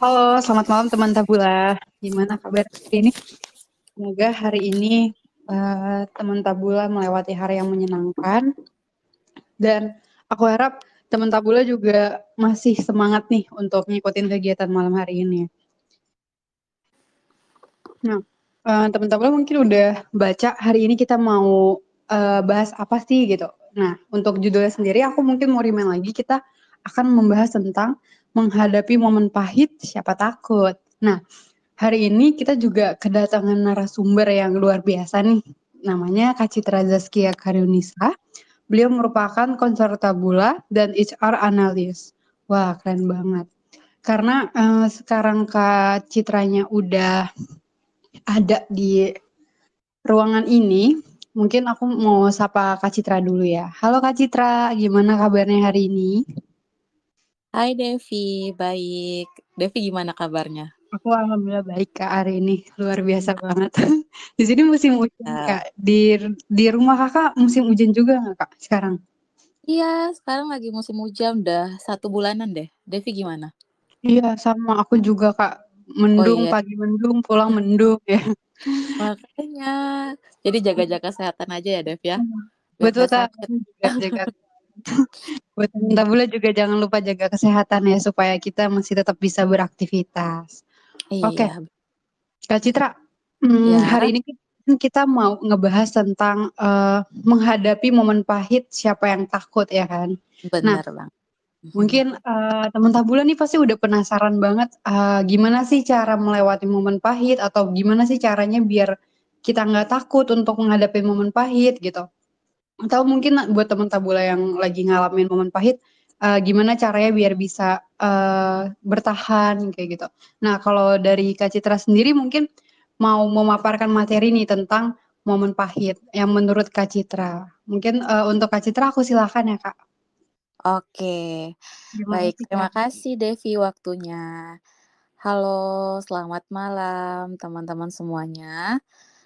Halo, selamat malam teman Tabula. Gimana kabar hari ini? Semoga hari ini teman Tabula melewati hari yang menyenangkan dan aku harap teman Tabula juga masih semangat nih untuk ngikutin kegiatan malam hari ini. Nah, teman Tabula mungkin udah baca hari ini kita mau bahas apa sih gitu. Nah, untuk judulnya sendiri aku mungkin mau remind lagi kita akan membahas tentang menghadapi momen pahit siapa takut. Nah, hari ini kita juga kedatangan narasumber yang luar biasa nih. Namanya Kak Citra Zaskia Karyunisa. Beliau merupakan konselor tabula dan HR analis. Wah, keren banget. Karena sekarang Kak Citranya udah ada di ruangan ini, mungkin aku mau sapa Kak Citra dulu ya. Halo Kak Citra, gimana kabarnya hari ini? Hai Devi, baik. Devi gimana kabarnya? Aku alhamdulillah baik Kak hari ini, luar biasa banget. Di sini musim hujan Ya. Kak. Di rumah Kakak musim hujan juga nggak Kak sekarang? Iya, sekarang lagi musim hujan, udah 1 bulanan deh. Devi gimana? Iya sama aku juga Kak. Oh Mendung, iya, pagi mendung, pulang mendung ya. makanya. Jadi jaga-jaga kesehatan aja ya Dev ya, biar Betul nggak Kak, sakit. juga jaga. Buat teman tabula juga jangan lupa jaga kesehatan ya supaya kita masih tetap bisa beraktivitas. Oke, Iya, Kak Citra, hari ya, ini kita mau ngebahas tentang menghadapi momen pahit siapa yang takut ya kan. Nah, bener bang. mungkin teman tabula nih pasti udah penasaran banget gimana sih cara melewati momen pahit atau gimana sih caranya biar kita nggak takut untuk menghadapi momen pahit gitu. Atau mungkin buat teman tabula yang lagi ngalamin momen pahit, gimana caranya biar bisa bertahan kayak gitu. Nah, kalau dari Kak Citra sendiri mungkin mau memaparkan materi nih tentang momen pahit yang menurut Kak Citra. Mungkin untuk Kak Citra aku silakan ya Kak. Oke, Terima baik. kasih Terima Kak. kasih Devi waktunya. Halo, selamat malam teman-teman semuanya.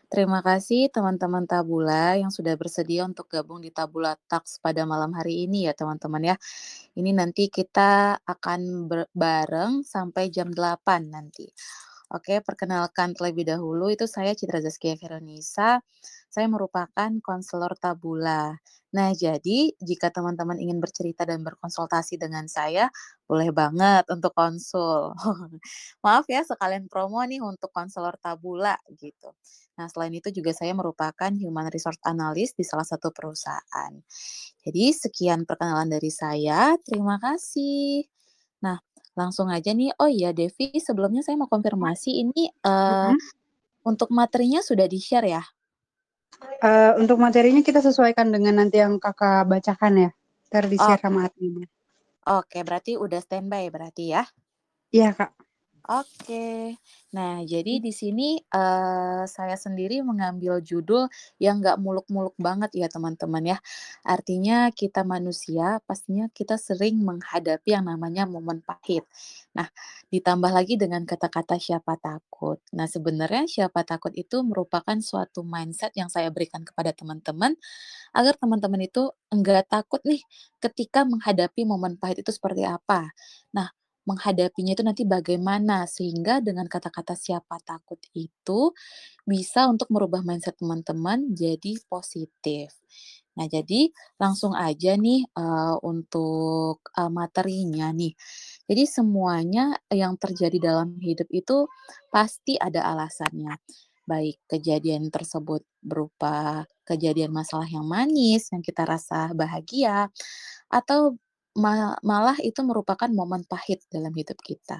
Terima kasih teman-teman Tabula yang sudah bersedia untuk gabung di Tabula Talks pada malam hari ini ya teman-teman ya. Ini nanti kita akan bareng sampai jam 8 nanti. Oke, perkenalkan terlebih dahulu itu saya Citra Zaskia Veronisa. Saya merupakan konselor Tabula. Nah, jadi jika teman-teman ingin bercerita dan berkonsultasi dengan saya, boleh banget untuk konsul. Maaf ya, sekalian promo nih untuk konselor Tabula gitu. Nah, selain itu juga saya merupakan Human Resource Analyst di salah satu perusahaan. Jadi sekian perkenalan dari saya, terima kasih. Nah, langsung aja nih, oh iya Devi, sebelumnya saya mau konfirmasi ini Mhm. untuk materinya sudah di-share ya? Untuk materinya kita sesuaikan dengan nanti yang Kakak bacakan ya. Entar Oh, di-share sama adminnya. oke, berarti udah standby berarti ya? Iya Kak. Oke. Nah, jadi di sini, saya sendiri mengambil judul yang nggak muluk-muluk banget ya, teman-teman ya. Artinya kita manusia pastinya kita sering menghadapi yang namanya momen pahit. Nah, ditambah lagi dengan kata-kata siapa takut. Nah, sebenarnya siapa takut itu merupakan suatu mindset yang saya berikan kepada teman-teman, agar teman-teman itu enggak takut nih ketika menghadapi momen pahit itu seperti apa. Nah, menghadapinya itu nanti bagaimana, sehingga dengan kata-kata siapa takut itu bisa untuk merubah mindset teman-teman jadi positif. Nah, jadi langsung aja nih, untuk, materinya nih. Jadi semuanya yang terjadi dalam hidup itu pasti ada alasannya. Baik kejadian tersebut berupa kejadian masalah yang manis, yang kita rasa bahagia, atau malah itu merupakan momen pahit dalam hidup kita.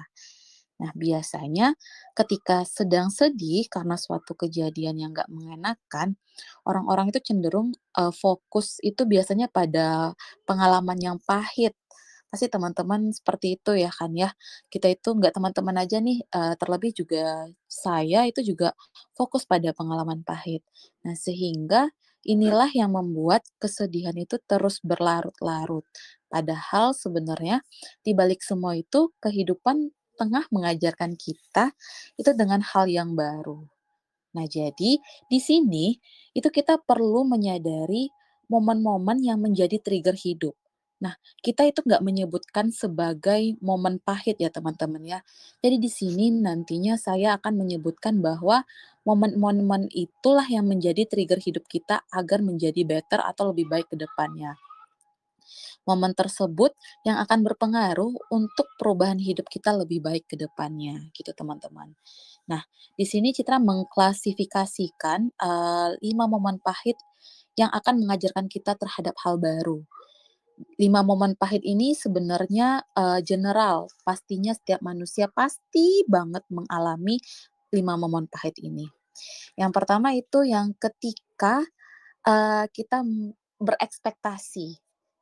Nah, biasanya ketika sedang sedih karena suatu kejadian yang nggak mengenakan, orang-orang itu cenderung, fokus itu biasanya pada pengalaman yang pahit. Pasti teman-teman seperti itu ya kan ya. Kita itu nggak teman-teman aja nih, terlebih juga saya itu juga fokus pada pengalaman pahit. Nah, sehingga inilah yang membuat kesedihan itu terus berlarut-larut. Padahal sebenarnya di balik semua itu kehidupan tengah mengajarkan kita itu dengan hal yang baru. Nah, jadi di sini itu kita perlu menyadari momen-momen yang menjadi trigger hidup. Nah, kita itu nggak menyebutkan sebagai momen pahit ya teman-teman ya. Jadi di sini nantinya saya akan menyebutkan bahwa momen-momen itulah yang menjadi trigger hidup kita agar menjadi better atau lebih baik ke depannya. Momen tersebut yang akan berpengaruh untuk perubahan hidup kita lebih baik ke depannya, gitu teman-teman. Nah, di sini Citra mengklasifikasikan, 5 momen pahit yang akan mengajarkan kita terhadap hal baru. 5 momen pahit ini sebenarnya, general, pastinya setiap manusia pasti banget mengalami 5 momen pahit ini. Yang pertama itu yang ketika, kita berekspektasi.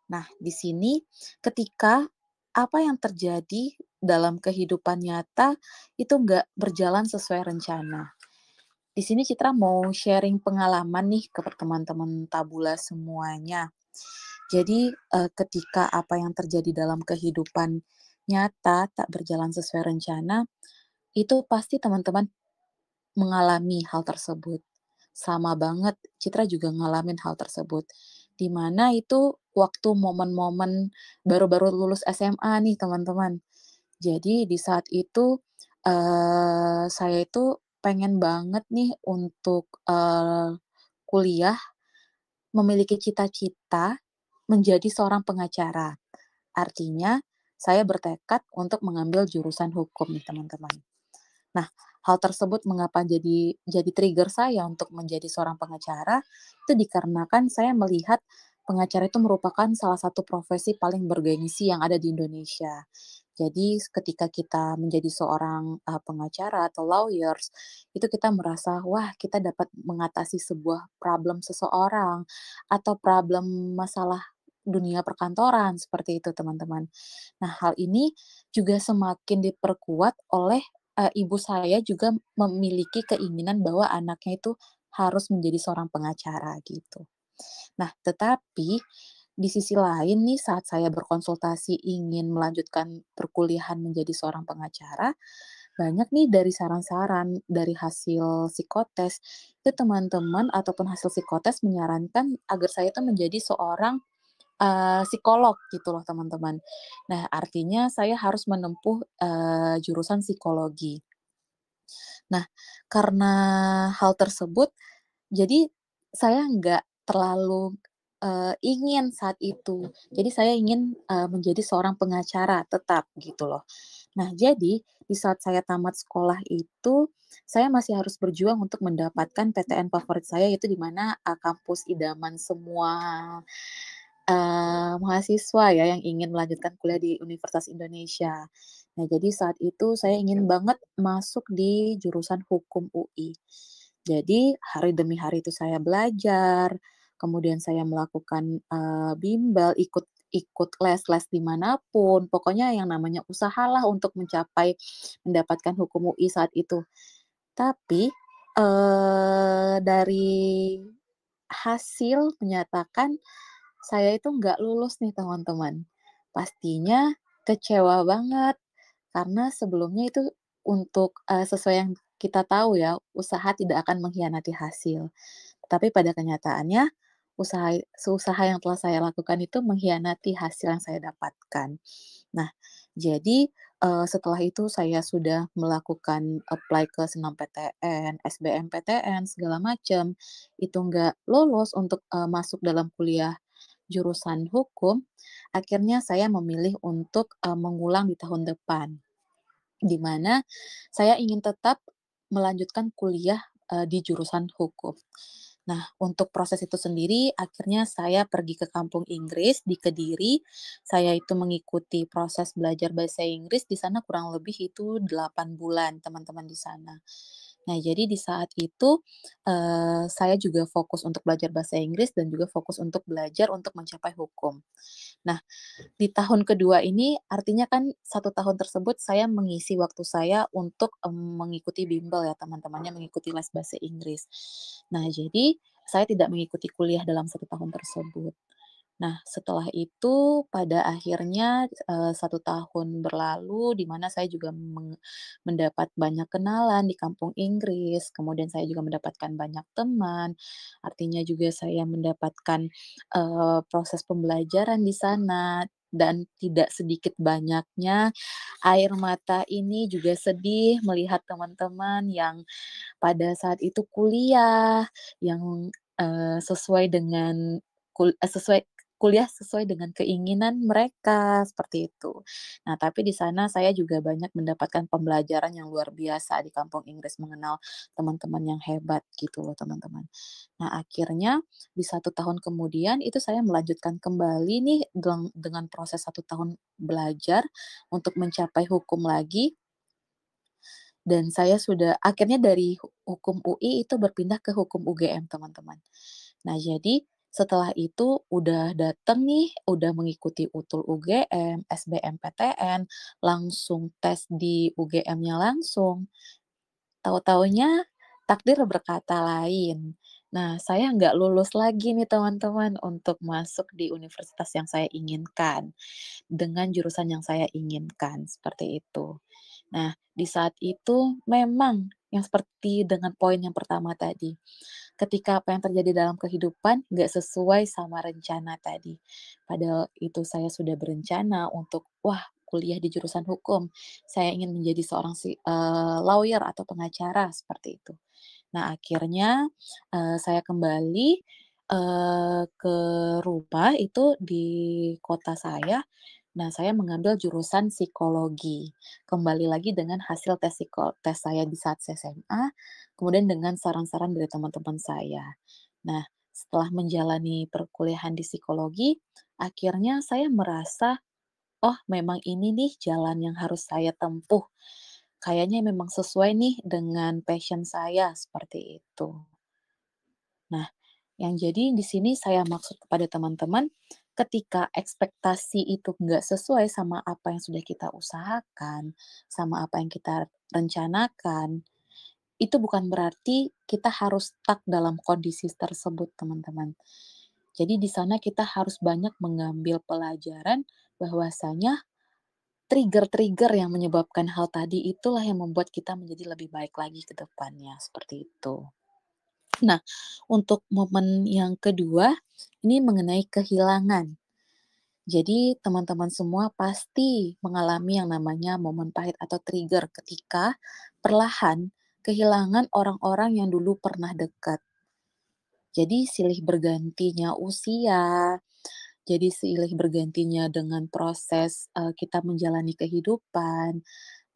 Nah, di sini ketika apa yang terjadi dalam kehidupan nyata itu nggak berjalan sesuai rencana. Di sini Citra mau sharing pengalaman nih ke teman-teman Tabula semuanya. Jadi, ketika apa yang terjadi dalam kehidupan nyata tak berjalan sesuai rencana, itu pasti teman-teman mengalami hal tersebut. Sama banget, Citra juga ngalamin hal tersebut. Di mana itu waktu momen-momen baru-baru lulus SMA nih teman-teman. Jadi di saat itu, saya itu pengen banget nih untuk, kuliah, memiliki cita-cita menjadi seorang pengacara. Artinya, saya bertekad untuk mengambil jurusan hukum nih teman-teman. Nah, hal tersebut mengapa jadi trigger saya untuk menjadi seorang pengacara, itu dikarenakan saya melihat pengacara itu merupakan salah satu profesi paling bergengsi yang ada di Indonesia. Jadi ketika kita menjadi seorang, pengacara atau lawyers, itu kita merasa, wah kita dapat mengatasi sebuah problem seseorang, atau problem masalah dunia perkantoran, seperti itu teman-teman. Nah, hal ini juga semakin diperkuat oleh ibu saya juga memiliki keinginan bahwa anaknya itu harus menjadi seorang pengacara gitu. Nah, tetapi di sisi lain nih saat saya berkonsultasi ingin melanjutkan perkuliahan menjadi seorang pengacara, banyak nih dari saran-saran dari hasil psikotes, itu teman-teman ataupun hasil psikotes menyarankan agar saya itu menjadi seorang, psikolog gitu loh teman-teman. Nah, artinya saya harus menempuh, jurusan psikologi. Nah, karena hal tersebut, jadi saya nggak terlalu, ingin saat itu. Jadi saya ingin, menjadi seorang pengacara tetap gitu loh. Nah, jadi di saat saya tamat sekolah itu, saya masih harus berjuang untuk mendapatkan PTN favorit saya, yaitu di mana, kampus idaman semua, mahasiswa ya yang ingin melanjutkan kuliah di Universitas Indonesia. Nah, jadi saat itu saya ingin banget masuk di jurusan hukum UI. Jadi hari demi hari itu saya belajar, kemudian saya melakukan, bimbel, ikut ikut les-les di mana pun, pokoknya yang namanya usahalah untuk mencapai mendapatkan hukum UI saat itu. Tapi, dari hasil menyatakan saya itu nggak lulus nih teman-teman. Pastinya kecewa banget, karena sebelumnya itu untuk, sesuai yang kita tahu ya, usaha tidak akan mengkhianati hasil. Tapi pada kenyataannya, usaha yang telah saya lakukan itu mengkhianati hasil yang saya dapatkan. Nah, jadi, setelah itu saya sudah melakukan apply ke SNMPTN, SBMPTN, segala macam, itu nggak lolos untuk, masuk dalam kuliah jurusan hukum, akhirnya saya memilih untuk, mengulang di tahun depan. Di mana saya ingin tetap melanjutkan kuliah, di jurusan hukum. Nah, untuk proses itu sendiri akhirnya saya pergi ke kampung Inggris di Kediri. Saya itu mengikuti proses belajar bahasa Inggris di sana kurang lebih itu 8 bulan teman-teman di sana. Nah, jadi di saat itu, saya juga fokus untuk belajar bahasa Inggris dan juga fokus untuk belajar untuk mencapai hukum. Nah, di tahun kedua ini artinya kan 1 tahun tersebut saya mengisi waktu saya untuk, mengikuti bimbel ya teman-temannya, mengikuti les bahasa Inggris. Nah jadi, saya tidak mengikuti kuliah dalam 1 tahun tersebut. Nah, setelah itu pada akhirnya, 1 tahun berlalu di mana saya juga mendapat banyak kenalan di kampung Inggris, kemudian saya juga mendapatkan banyak teman, artinya juga saya mendapatkan, proses pembelajaran di sana dan tidak sedikit banyaknya air mata ini juga sedih melihat teman-teman yang pada saat itu kuliah, yang, sesuai dengan sesuai kuliah sesuai dengan keinginan mereka, seperti itu. Nah, tapi di sana saya juga banyak mendapatkan pembelajaran yang luar biasa di kampung Inggris, mengenal teman-teman yang hebat gitu loh, teman-teman. Nah, akhirnya di 1 tahun kemudian itu saya melanjutkan kembali nih dengan proses 1 tahun belajar untuk mencapai hukum lagi dan saya sudah akhirnya dari hukum UI itu berpindah ke hukum UGM, teman-teman. Nah, jadi setelah itu udah dateng nih, udah mengikuti UTUL UGM, SBMPTN, langsung tes di UGM-nya langsung. Tahu-tahunya takdir berkata lain. Nah, saya nggak lulus lagi nih, teman-teman, untuk masuk di universitas yang saya inginkan, dengan jurusan yang saya inginkan, seperti itu. Nah, di saat itu memang yang seperti dengan poin yang pertama tadi, ketika apa yang terjadi dalam kehidupan nggak sesuai sama rencana tadi. Padahal itu saya sudah berencana untuk, wah, kuliah di jurusan hukum, saya ingin menjadi seorang lawyer atau pengacara, seperti itu. Nah, akhirnya, saya kembali, ke rumah itu di kota saya. Nah, saya mengambil jurusan psikologi. Kembali lagi dengan hasil tes saya di saat SMA, kemudian dengan saran-saran dari teman-teman saya. Nah, setelah menjalani perkuliahan di psikologi, akhirnya saya merasa, "Oh, memang ini nih jalan yang harus saya tempuh. Kayaknya memang sesuai nih dengan passion saya," seperti itu. Nah, yang jadi di sini saya maksud kepada teman-teman, ketika ekspektasi itu nggak sesuai sama apa yang sudah kita usahakan, sama apa yang kita rencanakan, itu bukan berarti kita harus stuck dalam kondisi tersebut, teman-teman. Jadi di sana kita harus banyak mengambil pelajaran bahwasanya trigger-trigger yang menyebabkan hal tadi itulah yang membuat kita menjadi lebih baik lagi ke depannya, seperti itu. Nah, untuk momen yang kedua, ini mengenai kehilangan. Jadi, teman-teman semua pasti mengalami yang namanya momen pahit atau trigger ketika perlahan kehilangan orang-orang yang dulu pernah dekat. Jadi, silih bergantinya usia, jadi silih bergantinya dengan proses, kita menjalani kehidupan,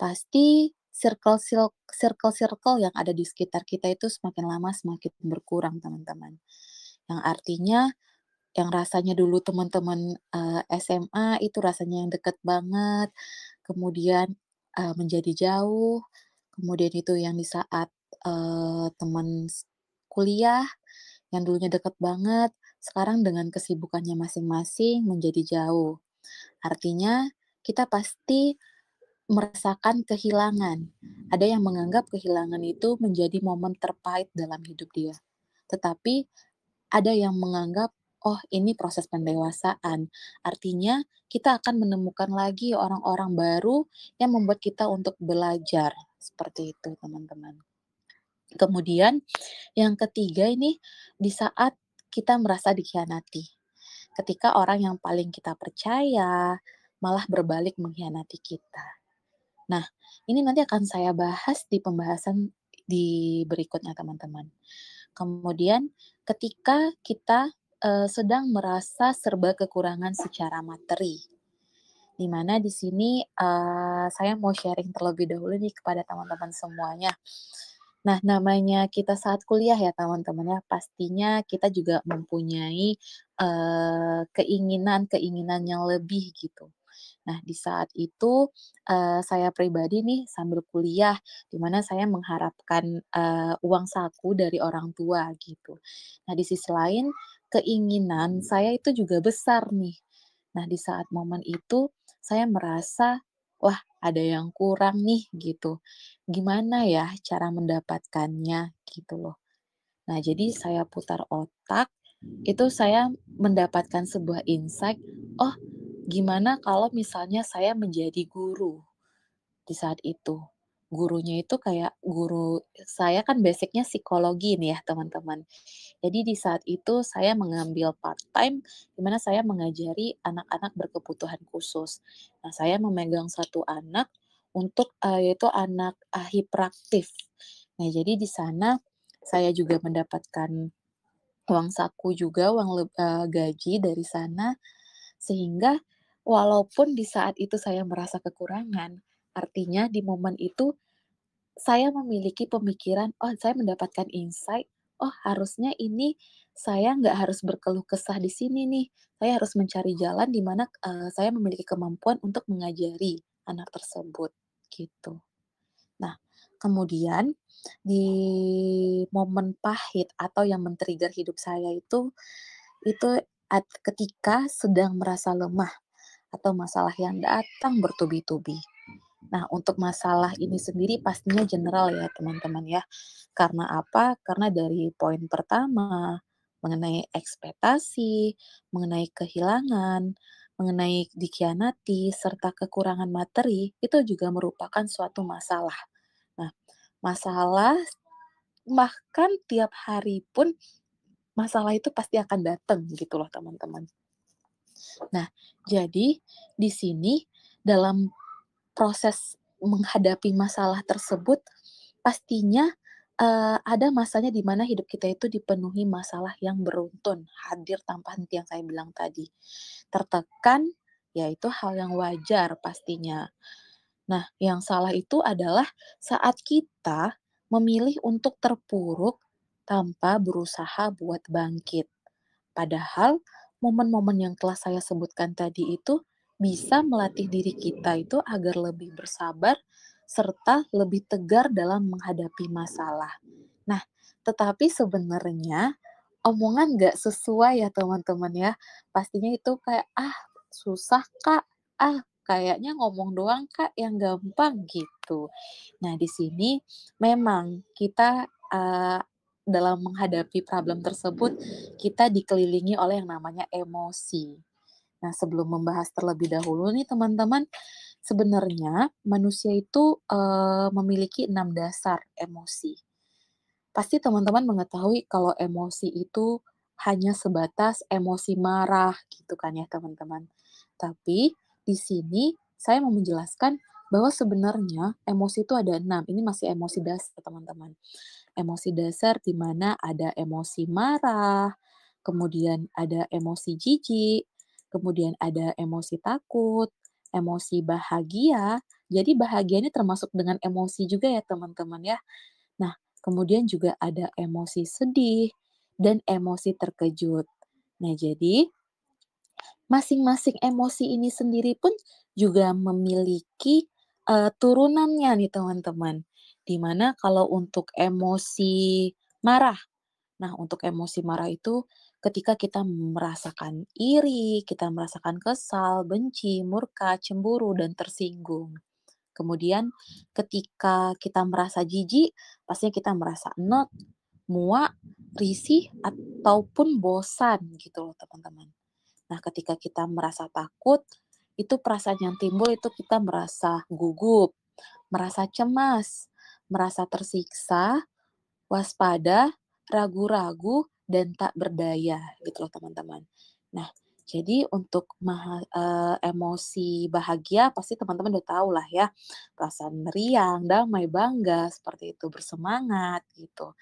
pasti circle-circle yang ada di sekitar kita itu semakin lama semakin berkurang, teman-teman. Yang artinya, yang rasanya dulu teman-teman, SMA itu rasanya yang deket banget, kemudian, menjadi jauh, kemudian itu yang di saat, teman kuliah yang dulunya deket banget, sekarang dengan kesibukannya masing-masing menjadi jauh. Artinya, kita pasti merasakan kehilangan. Ada yang menganggap kehilangan itu menjadi momen terpahit dalam hidup dia. Tetapi ada yang menganggap, oh, ini proses pendewasaan. Artinya, kita akan menemukan lagi orang-orang baru yang membuat kita untuk belajar. Seperti itu, teman-teman. Kemudian yang ketiga ini, di saat kita merasa dikhianati. Ketika orang yang paling kita percaya malah berbalik mengkhianati kita. Nah, ini nanti akan saya bahas di pembahasan di berikutnya, teman-teman. Kemudian ketika kita, sedang merasa serba kekurangan secara materi, di mana di sini, saya mau sharing terlebih dahulu nih kepada teman-teman semuanya. Nah, namanya kita saat kuliah ya teman-teman ya, pastinya kita juga mempunyai, keinginan-keinginan yang lebih gitu. Nah, di saat itu, saya pribadi nih sambil kuliah, di mana saya mengharapkan, uang saku dari orang tua gitu. Nah, di sisi lain keinginan saya itu juga besar nih. Nah, di saat momen itu saya merasa, wah, ada yang kurang nih gitu. Gimana ya cara mendapatkannya gitu loh. Nah, jadi saya putar otak, itu saya mendapatkan sebuah insight, "Oh, gimana kalau misalnya saya menjadi guru?" Di saat itu. Gurunya itu kayak guru saya kan basic-nya psikologi nih ya, teman-teman. Jadi di saat itu saya mengambil part-time, di mana saya mengajari anak-anak berkebutuhan khusus. Nah, saya memegang satu anak untuk, yaitu anak, hiperaktif. Nah, jadi di sana saya juga mendapatkan uang saku juga, gaji dari sana, sehingga walaupun di saat itu saya merasa kekurangan, artinya di momen itu saya memiliki pemikiran, oh saya mendapatkan insight, oh harusnya ini saya nggak harus berkeluh kesah di sini nih, saya harus mencari jalan di mana, saya memiliki kemampuan untuk mengajari anak tersebut, gitu. Nah, kemudian di momen pahit atau yang men-trigger hidup saya itu ketika sedang merasa lemah atau masalah yang datang bertubi-tubi. Nah, untuk masalah ini sendiri pastinya general ya, teman-teman ya. Karena apa? Karena dari poin pertama, mengenai ekspektasi, mengenai kehilangan, mengenai dikhianati, serta kekurangan materi, itu juga merupakan suatu masalah. Nah, masalah bahkan tiap hari pun masalah itu pasti akan datang gitu loh, teman-teman. Nah, jadi di sini dalam proses menghadapi masalah tersebut, pastinya, ada masanya di mana hidup kita itu dipenuhi masalah yang beruntun, hadir tanpa henti yang saya bilang tadi. Tertekan, ya itu hal yang wajar pastinya. Nah, yang salah itu adalah saat kita memilih untuk terpuruk tanpa berusaha buat bangkit. Padahal momen-momen yang telah saya sebutkan tadi itu bisa melatih diri kita itu agar lebih bersabar serta lebih tegar dalam menghadapi masalah. Nah, tetapi sebenarnya omongan nggak sesuai ya teman-teman ya. Pastinya itu kayak, "Ah, susah Kak, ah kayaknya ngomong doang Kak yang gampang," gitu. Nah, di sini memang kita, dalam menghadapi problem tersebut, kita dikelilingi oleh yang namanya emosi. Nah, sebelum membahas terlebih dahulu nih teman-teman, sebenarnya manusia itu, memiliki 6 dasar emosi. Pasti teman-teman mengetahui kalau emosi itu hanya sebatas emosi marah gitu kan ya teman-teman. Tapi di sini saya mau menjelaskan bahwa sebenarnya emosi itu ada 6, ini masih emosi dasar teman-teman. Emosi dasar di mana ada emosi marah, kemudian ada emosi jijik, kemudian ada emosi takut, emosi bahagia. Jadi bahagia ini termasuk dengan emosi juga ya teman-teman ya. Nah, kemudian juga ada emosi sedih dan emosi terkejut. Nah, jadi masing-masing emosi ini sendiri pun juga memiliki, turunannya nih teman-teman. Di mana kalau untuk emosi marah, nah untuk emosi marah itu ketika kita merasakan iri, kita merasakan kesal, benci, murka, cemburu, dan tersinggung. Kemudian ketika kita merasa jijik, pastinya kita merasa enot, muak, risih, ataupun bosan gitu loh teman-teman. Nah ketika kita merasa takut, itu perasaan yang timbul itu kita merasa gugup, merasa cemas, merasa tersiksa, waspada, ragu-ragu, dan tak berdaya gitu loh teman-teman. Nah, jadi untuk emosi bahagia pasti teman-teman udah tahu lah ya, perasaan meriang, damai, bangga, seperti itu, bersemangat gitu.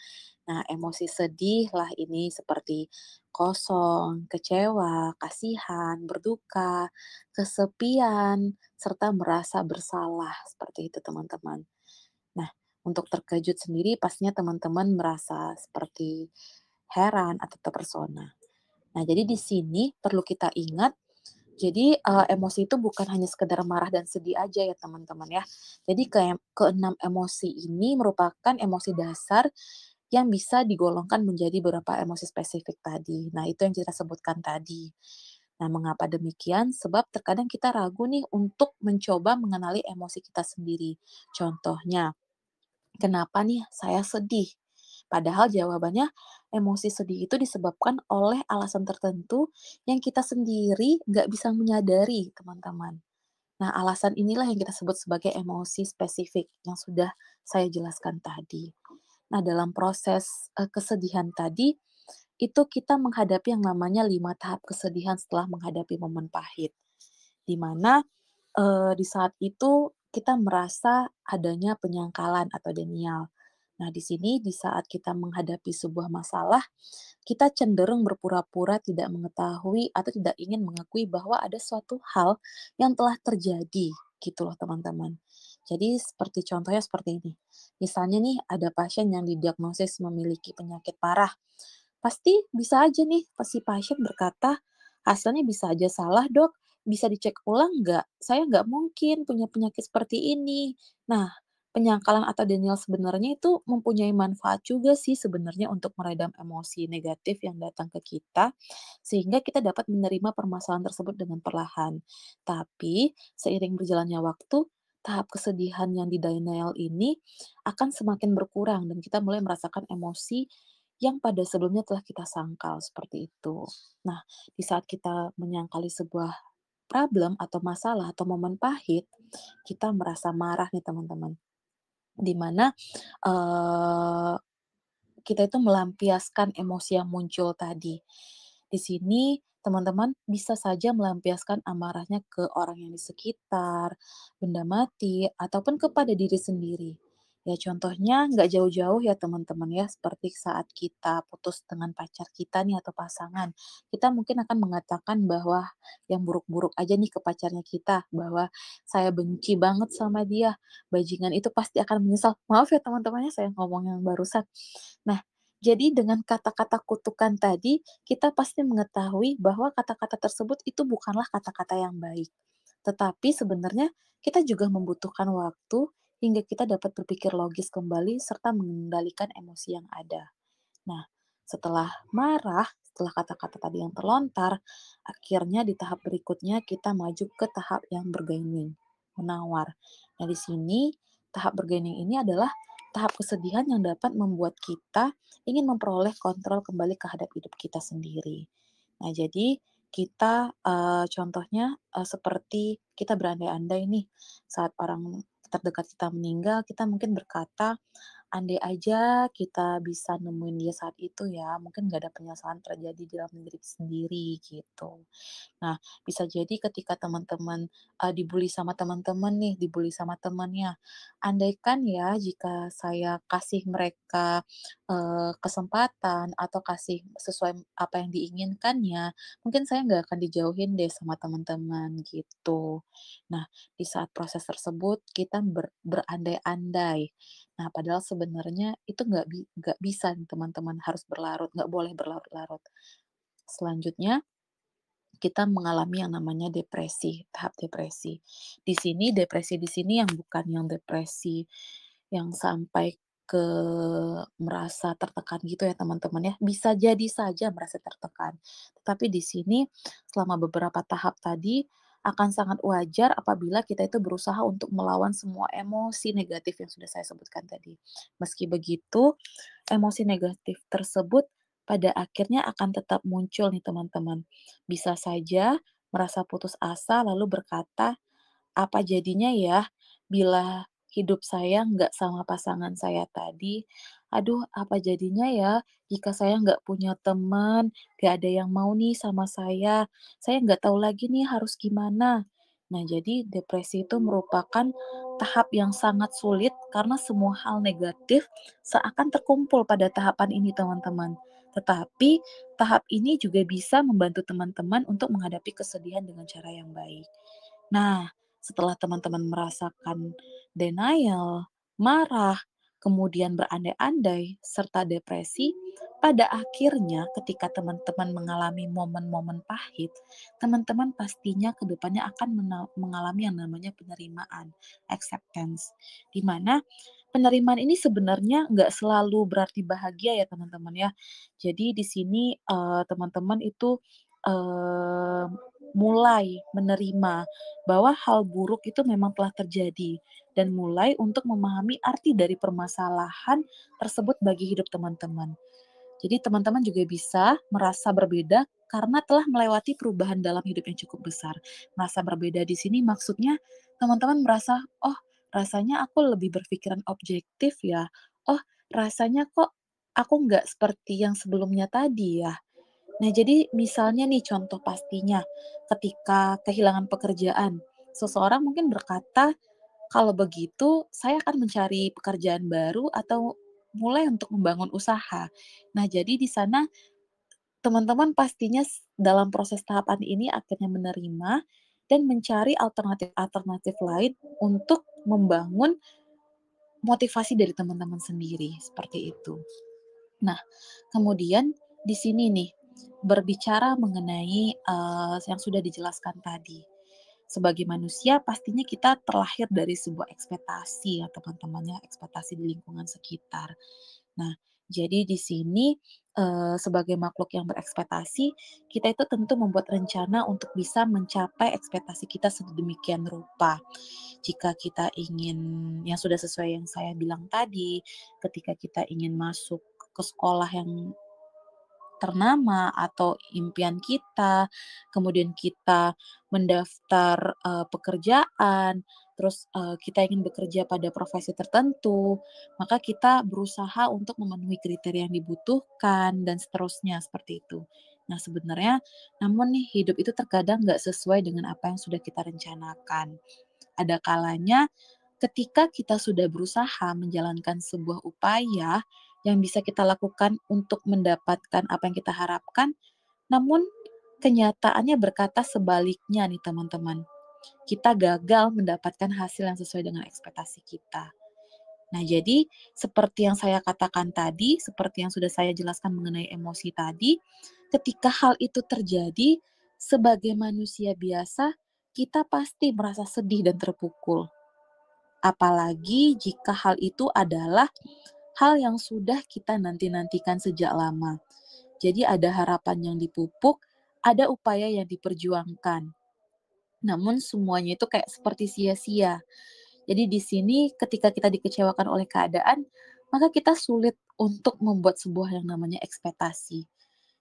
Nah, emosi sedih lah ini seperti kosong, kecewa, kasihan, berduka, kesepian, serta merasa bersalah, seperti itu teman-teman. Nah, untuk terkejut sendiri pastinya teman-teman merasa seperti heran atau terpesona. Nah, jadi di sini perlu kita ingat, jadi, emosi itu bukan hanya sekedar marah dan sedih aja ya teman-teman ya. Jadi keenam emosi ini merupakan emosi dasar yang bisa digolongkan menjadi beberapa emosi spesifik tadi. Nah, itu yang kita sebutkan tadi. Nah, mengapa demikian? Sebab terkadang kita ragu nih untuk mencoba mengenali emosi kita sendiri. Contohnya, kenapa nih saya sedih? Padahal jawabannya emosi sedih itu disebabkan oleh alasan tertentu yang kita sendiri nggak bisa menyadari, teman-teman. Nah, alasan inilah yang kita sebut sebagai emosi spesifik yang sudah saya jelaskan tadi. Nah, dalam proses, kesedihan tadi, itu kita menghadapi yang namanya 5 tahap kesedihan setelah menghadapi momen pahit. Di mana, di saat itu kita merasa adanya penyangkalan atau denial. Nah, di sini di saat kita menghadapi sebuah masalah, kita cenderung berpura-pura tidak mengetahui atau tidak ingin mengakui bahwa ada suatu hal yang telah terjadi, gitu loh teman-teman. Jadi seperti contohnya seperti ini. Misalnya nih ada pasien yang didiagnosis memiliki penyakit parah. Pasti bisa aja nih si pasien berkata, "Hasilnya bisa aja salah, Dok. Bisa dicek ulang nggak? Saya nggak mungkin punya penyakit seperti ini." Nah, penyangkalan atau denial sebenarnya itu mempunyai manfaat juga sih sebenarnya untuk meredam emosi negatif yang datang ke kita, sehingga kita dapat menerima permasalahan tersebut dengan perlahan. Tapi, seiring berjalannya waktu, tahap kesedihan yang di denial ini akan semakin berkurang dan kita mulai merasakan emosi yang pada sebelumnya telah kita sangkal, seperti itu. Nah, di saat kita menyangkali sebuah problem atau masalah atau momen pahit, kita merasa marah nih teman-teman, di mana, eee, kita itu melampiaskan emosi yang muncul tadi. Di sini teman-teman bisa saja melampiaskan amarahnya ke orang yang di sekitar, benda mati, ataupun kepada diri sendiri. Ya contohnya nggak jauh-jauh ya teman-teman ya, seperti saat kita putus dengan pacar kita nih atau pasangan. Kita mungkin akan mengatakan bahwa yang buruk-buruk aja nih ke pacarnya kita, bahwa saya benci banget sama dia, bajingan itu pasti akan menyesal. Maaf ya teman-teman ya saya ngomong yang barusan. Nah, jadi dengan kata-kata kutukan tadi, kita pasti mengetahui bahwa kata-kata tersebut itu bukanlah kata-kata yang baik. Tetapi sebenarnya kita juga membutuhkan waktu hingga kita dapat berpikir logis kembali serta mengendalikan emosi yang ada. Nah, setelah marah, setelah kata-kata tadi yang terlontar, akhirnya di tahap berikutnya kita maju ke tahap yang bergaining, menawar. Nah, di sini tahap bergaining ini adalah tahap kesedihan yang dapat membuat kita ingin memperoleh kontrol kembali terhadap hidup kita sendiri. Nah, jadi kita, contohnya, seperti kita berandai-andai nih, saat orang terdekat kita meninggal, kita mungkin berkata, "Andai aja kita bisa nemuin dia saat itu ya, mungkin nggak ada penyesalan terjadi di dalam diri sendiri," gitu. Nah, bisa jadi ketika teman-teman, dibully sama teman-teman nih, dibully sama temannya, andaikan ya jika saya kasih mereka, kesempatan atau kasih sesuai apa yang diinginkannya, mungkin saya nggak akan dijauhin deh sama teman-teman, gitu. Nah, di saat proses tersebut kita berandai-andai. Nah, padahal sebenarnya itu nggak bisa nih teman-teman, harus berlarut, nggak boleh berlarut-larut. Selanjutnya kita mengalami yang namanya depresi, tahap depresi. Di sini depresi di sini yang bukan yang depresi yang sampai ke merasa tertekan gitu ya teman-teman ya, bisa jadi saja merasa tertekan. Tetapi di sini selama beberapa tahap tadi akan sangat wajar apabila kita itu berusaha untuk melawan semua emosi negatif yang sudah saya sebutkan tadi. Meski begitu, emosi negatif tersebut pada akhirnya akan tetap muncul nih teman-teman. Bisa saja merasa putus asa lalu berkata, "Apa jadinya ya bila hidup saya nggak sama pasangan saya tadi? Aduh, apa jadinya ya jika saya nggak punya teman, nggak ada yang mau nih sama saya nggak tahu lagi nih harus gimana." Nah, jadi depresi itu merupakan tahap yang sangat sulit karena semua hal negatif seakan terkumpul pada tahapan ini, teman-teman. Tetapi tahap ini juga bisa membantu teman-teman untuk menghadapi kesedihan dengan cara yang baik. Nah, setelah teman-teman merasakan denial, marah, kemudian berandai-andai, serta depresi, pada akhirnya ketika teman-teman mengalami momen-momen pahit, teman-teman pastinya ke depannya akan mengalami yang namanya penerimaan, acceptance. Di mana penerimaan ini sebenarnya nggak selalu berarti bahagia ya teman-teman ya. Jadi di sini teman-teman itu mulai menerima bahwa hal buruk itu memang telah terjadi dan mulai untuk memahami arti dari permasalahan tersebut bagi hidup teman-teman. Jadi teman-teman juga bisa merasa berbeda karena telah melewati perubahan dalam hidup yang cukup besar. Merasa berbeda di sini maksudnya teman-teman merasa, "Oh, rasanya aku lebih berpikiran objektif ya. Oh, rasanya kok aku nggak seperti yang sebelumnya tadi ya." Nah, jadi misalnya nih contoh pastinya, ketika kehilangan pekerjaan, seseorang mungkin berkata, "Kalau begitu saya akan mencari pekerjaan baru atau mulai untuk membangun usaha." Nah, jadi di sana teman-teman pastinya dalam proses tahapan ini akhirnya menerima dan mencari alternatif-alternatif lain untuk membangun motivasi dari teman-teman sendiri, seperti itu. Nah, kemudian di sini nih, berbicara mengenai, yang sudah dijelaskan tadi. Sebagai manusia pastinya kita terlahir dari sebuah ekspektasi ya teman-teman ya, ekspektasi di lingkungan sekitar. Nah, jadi di sini, sebagai makhluk yang berekspektasi, kita itu tentu membuat rencana untuk bisa mencapai ekspektasi kita sedemikian rupa. Jika kita ingin yang sudah sesuai yang saya bilang tadi, ketika kita ingin masuk ke sekolah yang ternama atau impian kita, kemudian kita mendaftar, pekerjaan, terus, kita ingin bekerja pada profesi tertentu, maka kita berusaha untuk memenuhi kriteria yang dibutuhkan dan seterusnya, seperti itu. Nah, sebenarnya namun nih hidup itu terkadang nggak sesuai dengan apa yang sudah kita rencanakan. Ada kalanya ketika kita sudah berusaha menjalankan sebuah upaya yang bisa kita lakukan untuk mendapatkan apa yang kita harapkan, namun kenyataannya berkata sebaliknya nih teman-teman. Kita gagal mendapatkan hasil yang sesuai dengan ekspektasi kita. Nah, jadi seperti yang saya katakan tadi, seperti yang sudah saya jelaskan mengenai emosi tadi, ketika hal itu terjadi, sebagai manusia biasa, kita pasti merasa sedih dan terpukul. Apalagi jika hal itu adalah hal yang sudah kita nanti-nantikan sejak lama. Jadi ada harapan yang dipupuk, ada upaya yang diperjuangkan. Namun semuanya itu kayak seperti sia-sia. Jadi di sini ketika kita dikecewakan oleh keadaan, maka kita sulit untuk membuat sebuah yang namanya ekspektasi.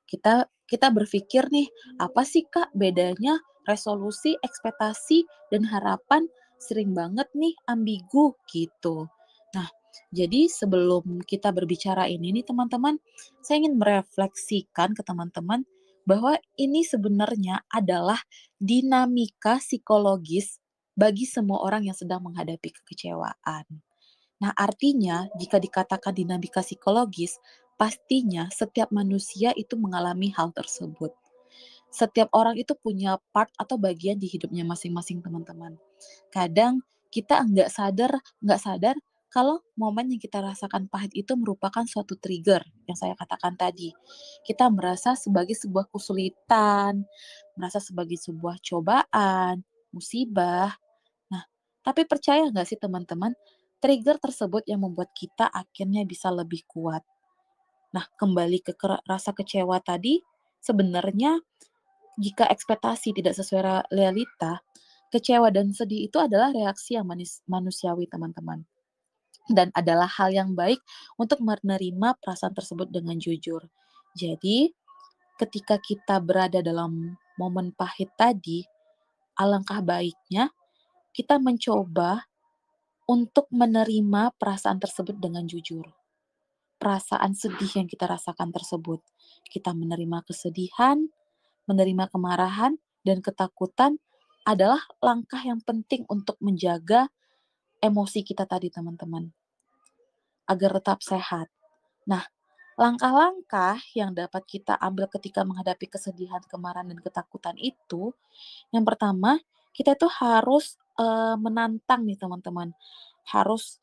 Kita berpikir nih, apa sih Kak bedanya resolusi, ekspektasi, dan harapan sering banget nih ambigu gitu. Nah, jadi sebelum kita berbicara ini nih teman-teman, saya ingin merefleksikan ke teman-teman bahwa ini sebenarnya adalah dinamika psikologis bagi semua orang yang sedang menghadapi kekecewaan. Nah, artinya jika dikatakan dinamika psikologis, pastinya setiap manusia itu mengalami hal tersebut. Setiap orang itu punya part atau bagian di hidupnya masing-masing, teman-teman. Kadang kita nggak sadar kalau momen yang kita rasakan pahit itu merupakan suatu trigger yang saya katakan tadi. Kita merasa sebagai sebuah kesulitan, merasa sebagai sebuah cobaan, musibah. Nah, tapi percaya nggak sih teman-teman, trigger tersebut yang membuat kita akhirnya bisa lebih kuat. Nah, kembali ke rasa kecewa tadi, sebenarnya jika ekspektasi tidak sesuai realita, kecewa dan sedih itu adalah reaksi yang manusiawi, teman-teman. Dan adalah hal yang baik untuk menerima perasaan tersebut dengan jujur. Jadi, ketika kita berada dalam momen pahit tadi, alangkah baiknya kita mencoba untuk menerima perasaan tersebut dengan jujur. Perasaan sedih yang kita rasakan tersebut. Kita menerima kesedihan, menerima kemarahan, dan ketakutan adalah langkah yang penting untuk menjaga emosi kita tadi, teman-teman, agar tetap sehat. Nah, langkah-langkah yang dapat kita ambil ketika menghadapi kesedihan, kemarahan, dan ketakutan itu, yang pertama, kita itu harus, menantang nih teman-teman, harus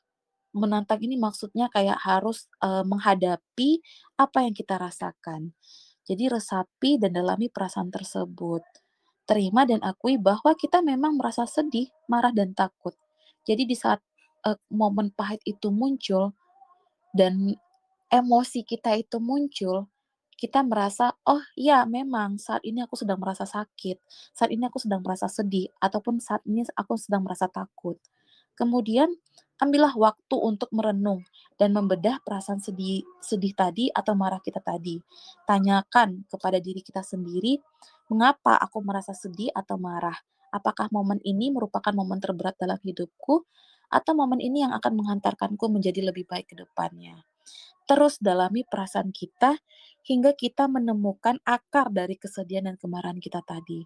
menantang ini maksudnya kayak harus, menghadapi apa yang kita rasakan. Jadi resapi dan dalami perasaan tersebut. Terima dan akui bahwa kita memang merasa sedih, marah, dan takut. Jadi di saat, momen pahit itu muncul dan emosi kita itu muncul, kita merasa, "Oh iya memang saat ini aku sedang merasa sakit, saat ini aku sedang merasa sedih, ataupun saat ini aku sedang merasa takut." Kemudian ambillah waktu untuk merenung dan membedah perasaan sedih sedih tadi atau marah kita tadi. Tanyakan kepada diri kita sendiri, "Mengapa aku merasa sedih atau marah? Apakah momen ini merupakan momen terberat dalam hidupku, atau momen ini yang akan menghantarkanku menjadi lebih baik ke depannya?" Terus dalami perasaan kita hingga kita menemukan akar dari kesedihan dan kemarahan kita tadi.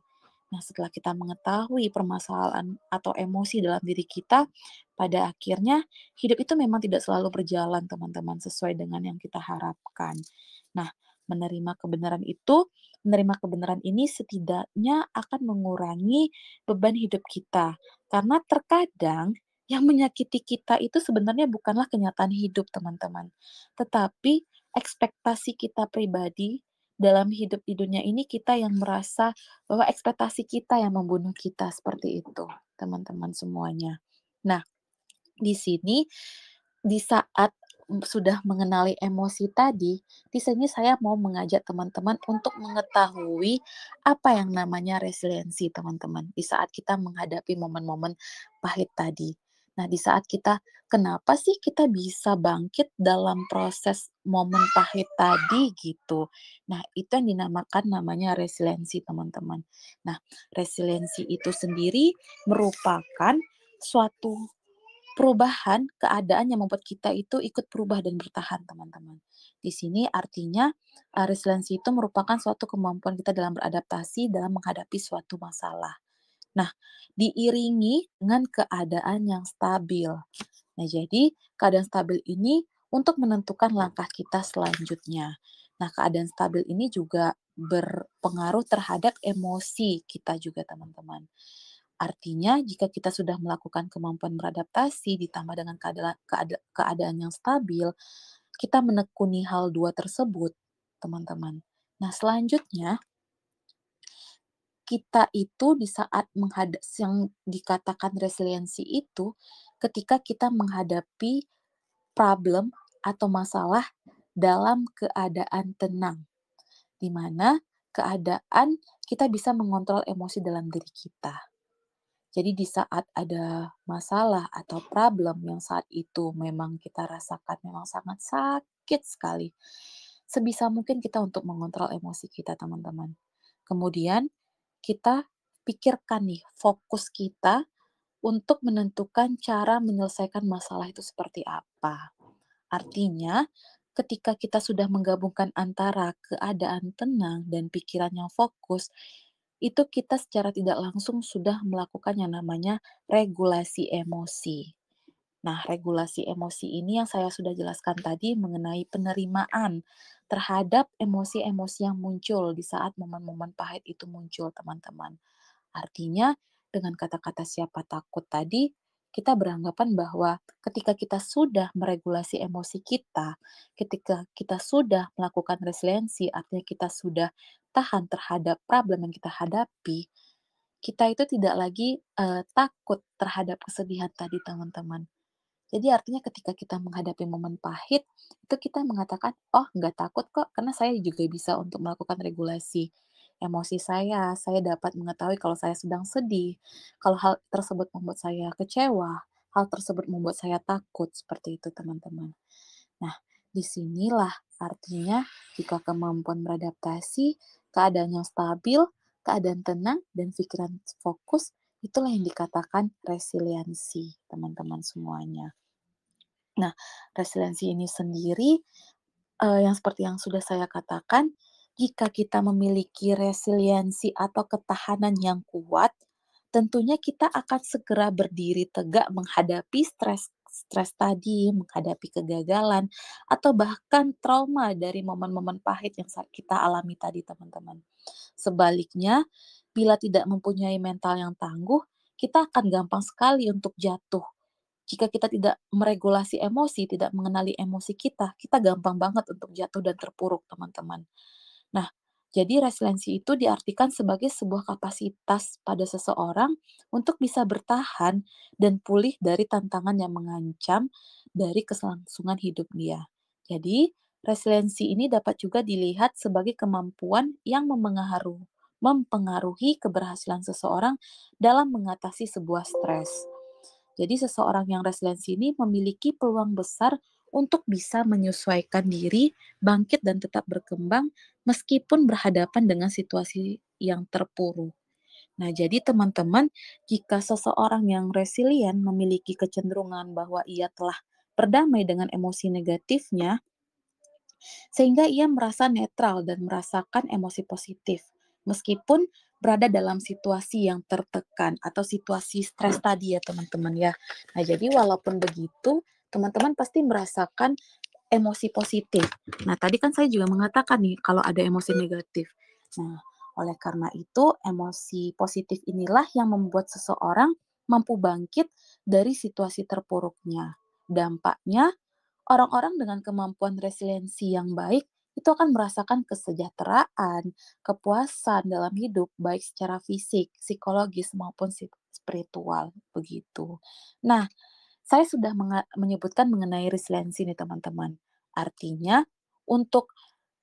Nah, setelah kita mengetahui permasalahan atau emosi dalam diri kita, pada akhirnya hidup itu memang tidak selalu berjalan, teman-teman, sesuai dengan yang kita harapkan. Nah, menerima kebenaran ini setidaknya akan mengurangi beban hidup kita. Karena terkadang yang menyakiti kita itu sebenarnya bukanlah kenyataan hidup, teman-teman, tetapi ekspektasi kita pribadi dalam hidup di dunia ini, kita yang merasa bahwa ekspektasi kita yang membunuh kita, seperti itu, teman-teman semuanya. Nah, di sini, di saat sudah mengenali emosi tadi, di sini saya mau mengajak teman-teman untuk mengetahui apa yang namanya resiliensi, teman-teman, di saat kita menghadapi momen-momen pahit tadi. Nah, di saat kita kenapa sih kita bisa bangkit dalam proses momen pahit tadi gitu. Nah, itu yang dinamakan namanya resiliensi, teman-teman. Nah, resiliensi itu sendiri merupakan suatu perubahan keadaan yang membuat kita itu ikut berubah dan bertahan, teman-teman. Di sini artinya, resiliensi itu merupakan suatu kemampuan kita dalam beradaptasi dalam menghadapi suatu masalah. Nah, diiringi dengan keadaan yang stabil. Nah, jadi keadaan stabil ini untuk menentukan langkah kita selanjutnya. Nah, keadaan stabil ini juga berpengaruh terhadap emosi kita juga, teman-teman. Artinya, jika kita sudah melakukan kemampuan beradaptasi ditambah dengan keadaan yang stabil, kita menekuni hal dua tersebut, teman-teman. Nah, selanjutnya kita itu di saat yang dikatakan resiliensi itu, ketika kita menghadapi problem atau masalah dalam keadaan tenang, di mana keadaan kita bisa mengontrol emosi dalam diri kita. Jadi di saat ada masalah atau problem yang saat itu memang kita rasakan memang sangat sakit sekali, sebisa mungkin kita untuk mengontrol emosi kita, teman-teman. Kemudian kita pikirkan nih, fokus kita untuk menentukan cara menyelesaikan masalah itu seperti apa. Artinya, ketika kita sudah menggabungkan antara keadaan tenang dan pikiran yang fokus, itu kita secara tidak langsung sudah melakukan yang namanya regulasi emosi. Nah, regulasi emosi ini yang saya sudah jelaskan tadi mengenai penerimaan terhadap emosi-emosi yang muncul di saat momen-momen pahit itu muncul, teman-teman. Artinya, dengan kata-kata siapa takut tadi, kita beranggapan bahwa ketika kita sudah meregulasi emosi kita, ketika kita sudah melakukan resiliensi, artinya kita sudah tahan terhadap problem yang kita hadapi, kita itu tidak lagi takut terhadap kesedihan tadi, teman-teman. Jadi artinya ketika kita menghadapi momen pahit, itu kita mengatakan, "Oh, nggak takut kok, karena saya juga bisa untuk melakukan regulasi emosi saya dapat mengetahui kalau saya sedang sedih, kalau hal tersebut membuat saya kecewa, hal tersebut membuat saya takut," seperti itu, teman-teman. Nah, disinilah artinya jika kemampuan beradaptasi, keadaan yang stabil, keadaan tenang, dan pikiran fokus, itulah yang dikatakan resiliensi, teman-teman semuanya. Nah, resiliensi ini sendiri, yang seperti yang sudah saya katakan, jika kita memiliki resiliensi atau ketahanan yang kuat, tentunya kita akan segera berdiri tegak menghadapi stres tadi, menghadapi kegagalan, atau bahkan trauma dari momen-momen pahit yang kita alami tadi, teman-teman. Sebaliknya, bila tidak mempunyai mental yang tangguh, kita akan gampang sekali untuk jatuh. Jika kita tidak meregulasi emosi, tidak mengenali emosi kita gampang banget untuk jatuh dan terpuruk, teman-teman. Nah, jadi resiliensi itu diartikan sebagai sebuah kapasitas pada seseorang untuk bisa bertahan dan pulih dari tantangan yang mengancam dari keselangsungan hidup dia. Jadi, Resiliensi ini dapat juga dilihat sebagai kemampuan yang mempengaruhi keberhasilan seseorang dalam mengatasi sebuah stres. Jadi seseorang yang resiliensi ini memiliki peluang besar untuk bisa menyesuaikan diri, bangkit dan tetap berkembang meskipun berhadapan dengan situasi yang terpuruk. Nah, jadi teman-teman, jika seseorang yang resilient memiliki kecenderungan bahwa ia telah berdamai dengan emosi negatifnya, sehingga ia merasa netral dan merasakan emosi positif, meskipun berada dalam situasi yang tertekan atau situasi stres tadi ya teman-teman ya. Nah, jadi walaupun begitu, teman-teman pasti merasakan emosi positif. Nah, tadi kan saya juga mengatakan nih kalau ada emosi negatif. Nah, oleh karena itu, emosi positif inilah yang membuat seseorang mampu bangkit dari situasi terpuruknya. Dampaknya, orang-orang dengan kemampuan resiliensi yang baik itu akan merasakan kesejahteraan, kepuasan dalam hidup, baik secara fisik, psikologis, maupun spiritual, begitu. Nah, saya sudah menyebutkan mengenai resiliensi nih teman-teman. Artinya, untuk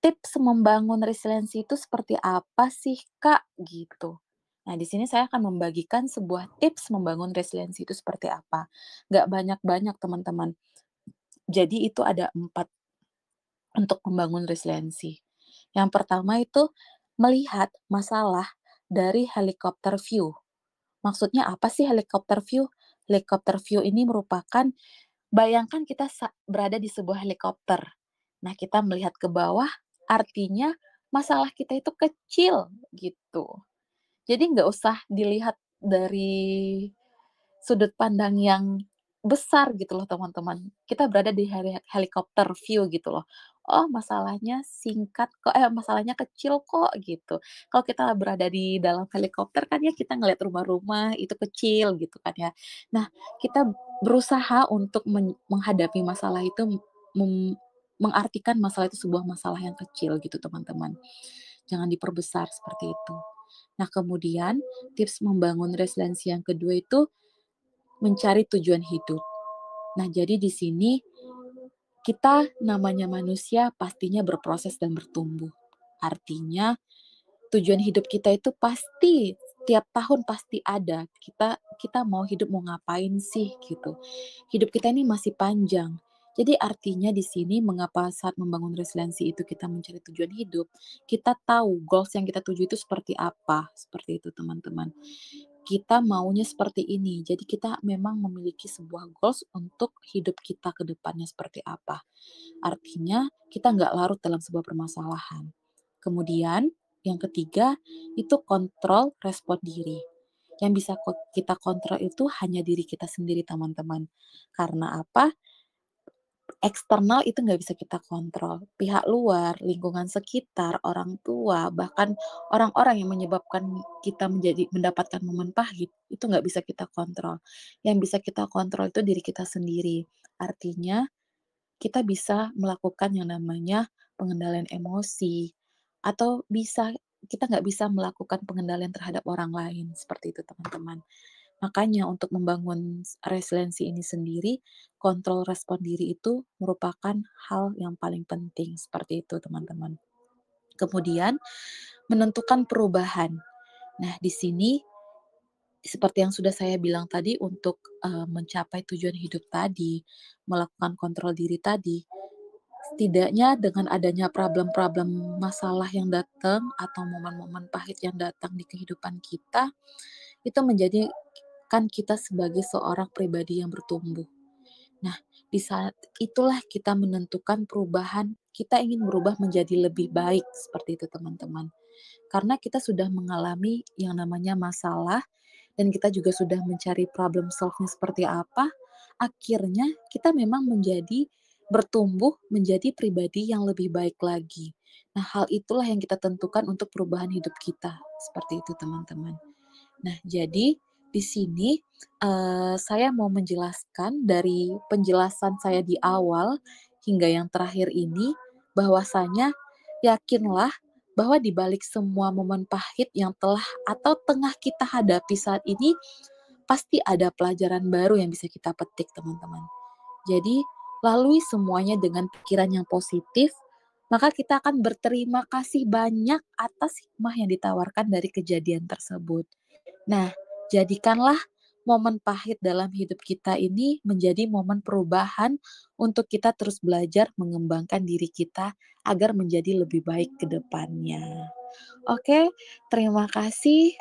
tips membangun resiliensi itu seperti apa sih, Kak? Gitu. Nah, di sini saya akan membagikan sebuah tips membangun resiliensi itu seperti apa. Nggak banyak-banyak, teman-teman. Jadi itu ada 4 untuk membangun resiliensi. Yang pertama itu melihat masalah dari helikopter view. Maksudnya apa sih helikopter view? Helikopter view ini merupakan bayangkan kita berada di sebuah helikopter. Nah, kita melihat ke bawah, artinya masalah kita itu kecil gitu. Jadi nggak usah dilihat dari sudut pandang yang besar gitu loh teman-teman. Kita berada di helikopter view gitu loh. Oh masalahnya singkat kok, masalahnya kecil kok gitu. Kalau kita berada di dalam helikopter kan ya kita ngelihat rumah-rumah itu kecil gitu kan ya. Nah kita berusaha untuk menghadapi masalah itu, mengartikan masalah itu sebuah masalah yang kecil gitu teman-teman. Jangan diperbesar seperti itu. Nah kemudian tips membangun resiliensi yang kedua itu mencari tujuan hidup. Nah, jadi di sini kita namanya manusia pastinya berproses dan bertumbuh. Artinya tujuan hidup kita itu pasti tiap tahun pasti ada. Kita kita mau hidup mau ngapain sih gitu. Hidup kita ini masih panjang. Jadi artinya di sini mengapa saat membangun resiliensi itu kita mencari tujuan hidup, kita tahu goals yang kita tuju itu seperti apa, seperti itu teman-teman. Kita maunya seperti ini. Jadi kita memang memiliki sebuah goals untuk hidup kita ke depannya seperti apa. Artinya kita nggak larut dalam sebuah permasalahan. Kemudian yang ketiga itu kontrol respon diri. Yang bisa kita kontrol itu hanya diri kita sendiri teman-teman. Karena apa? Eksternal itu nggak bisa kita kontrol. Pihak luar, lingkungan sekitar, orang tua, bahkan orang-orang yang menyebabkan kita mendapatkan momen pahit, itu nggak bisa kita kontrol. Yang bisa kita kontrol itu diri kita sendiri. Artinya, kita bisa melakukan yang namanya pengendalian emosi, atau kita nggak bisa melakukan pengendalian terhadap orang lain, seperti itu teman-teman. Makanya untuk membangun resiliensi ini sendiri, kontrol respon diri itu merupakan hal yang paling penting, seperti itu teman-teman. Kemudian menentukan perubahan. Nah, di sini seperti yang sudah saya bilang tadi untuk, mencapai tujuan hidup tadi, melakukan kontrol diri tadi, setidaknya dengan adanya problem-problem masalah yang datang atau momen-momen pahit yang datang di kehidupan kita, itu menjadikan kita sebagai seorang pribadi yang bertumbuh. Nah, di saat itulah kita menentukan perubahan, kita ingin berubah menjadi lebih baik, seperti itu teman-teman. Karena kita sudah mengalami yang namanya masalah dan kita juga sudah mencari problem solve-nya seperti apa, akhirnya kita memang bertumbuh menjadi pribadi yang lebih baik lagi. Nah, hal itulah yang kita tentukan untuk perubahan hidup kita, seperti itu teman-teman. Nah, jadi di sini, saya mau menjelaskan dari penjelasan saya di awal hingga yang terakhir ini, bahwasanya yakinlah bahwa di balik semua momen pahit yang telah atau tengah kita hadapi saat ini, pasti ada pelajaran baru yang bisa kita petik, teman-teman. Jadi, lalui semuanya dengan pikiran yang positif, maka kita akan berterima kasih banyak atas hikmah yang ditawarkan dari kejadian tersebut. Nah, jadikanlah momen pahit dalam hidup kita ini menjadi momen perubahan untuk kita terus belajar mengembangkan diri kita agar menjadi lebih baik ke depannya. Oke, terima kasih,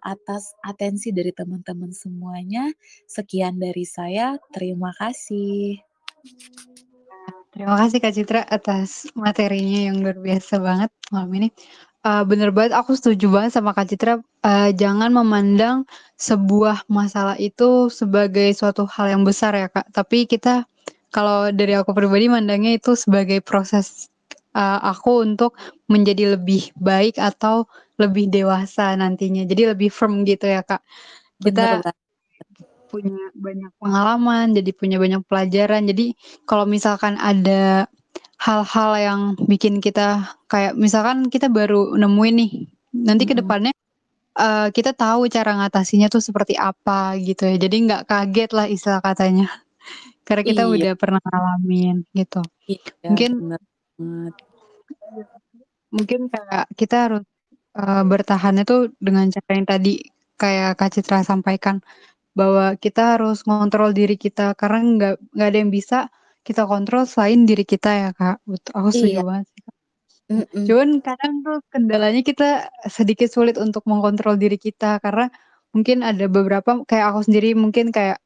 atas atensi dari teman-teman semuanya. Sekian dari saya, terima kasih. Terima kasih Kak Citra atas materinya yang luar biasa banget malam ini. Bener banget aku setuju banget sama Kak Citra, jangan memandang sebuah masalah itu sebagai suatu hal yang besar ya Kak, tapi kita kalau dari aku pribadi mandangnya itu sebagai proses, aku untuk menjadi lebih baik atau lebih dewasa nantinya, jadi lebih firm gitu ya Kak. Bener Kita banget. punya banyak pengalaman, jadi punya banyak pelajaran. Jadi kalau misalkan ada hal-hal yang bikin kita kayak misalkan kita baru nemuin nih, nanti ke Mhm. depannya, kita tahu cara ngatasinnya tuh seperti apa gitu ya. Jadi nggak kaget lah istilah katanya, karena kita Iya udah pernah ngalamin gitu. iya, Mungkin bener banget. mungkin kayak kita harus, bertahannya tuh dengan cara yang tadi kayak Kak Citra sampaikan. Bahwa kita harus ngontrol diri kita, karena nggak ada yang bisa kita kontrol selain diri kita ya, Kak. Aku setuju Iya, banget sih, Kak. mhm. Cuman kadang tuh kendalanya kita sedikit sulit untuk mengontrol diri kita, karena mungkin ada beberapa kayak aku sendiri mungkin kayak,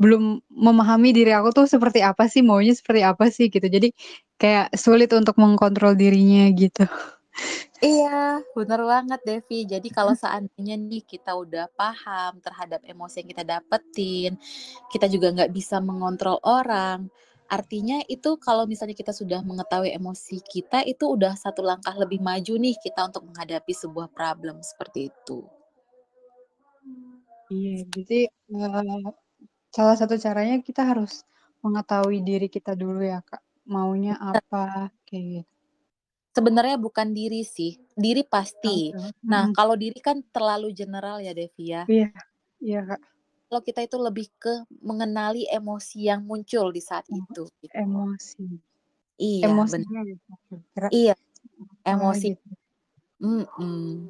belum memahami diri aku tuh seperti apa sih, maunya seperti apa sih, gitu. Jadi kayak sulit untuk mengkontrol dirinya gitu. Iya, bener banget Devi. Jadi kalau seandainya nih kita udah paham terhadap emosi yang kita dapetin, kita juga nggak bisa mengontrol orang, artinya itu kalau misalnya kita sudah mengetahui emosi kita, itu udah satu langkah lebih maju nih kita untuk menghadapi sebuah problem seperti itu. Iya, jadi, salah satu caranya kita harus mengetahui diri kita dulu ya, Kak, maunya apa, kayak gitu. Sebenarnya bukan diri sih, diri pasti. Oke, Nah, mhm, kalau diri kan terlalu general ya Devi ya. iya iya, Kak, Kalau kita itu lebih ke mengenali emosi yang muncul di saat mhm, itu, gitu loh. emosi, Iya, bener. emosinya ya, oke, kira Iya, apa emosi. gitu. Mhm.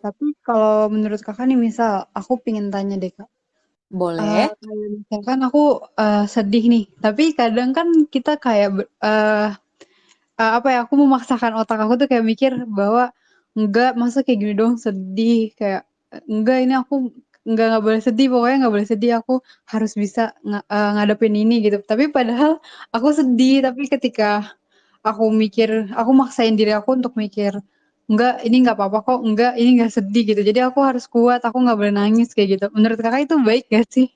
Tapi kalau menurut Kakak nih misal aku pengen tanya deh, Kak, Boleh. kayak misalkan aku, sedih nih, tapi kadang kan kita kayak apa ya, aku memaksakan otak aku tuh kayak mikir bahwa, "Enggak, masa kayak gini doang sedih?" Kayak, "Enggak, ini aku nggak boleh sedih, pokoknya nggak boleh sedih, aku harus bisa ngadepin ini," gitu. Tapi padahal aku sedih, tapi ketika aku mikir aku maksain diri aku untuk mikir, "Enggak, ini nggak apa-apa kok, enggak, ini nggak sedih," gitu. Jadi aku harus kuat, aku nggak boleh nangis, kayak gitu. Menurut Kakak itu baik nggak sih?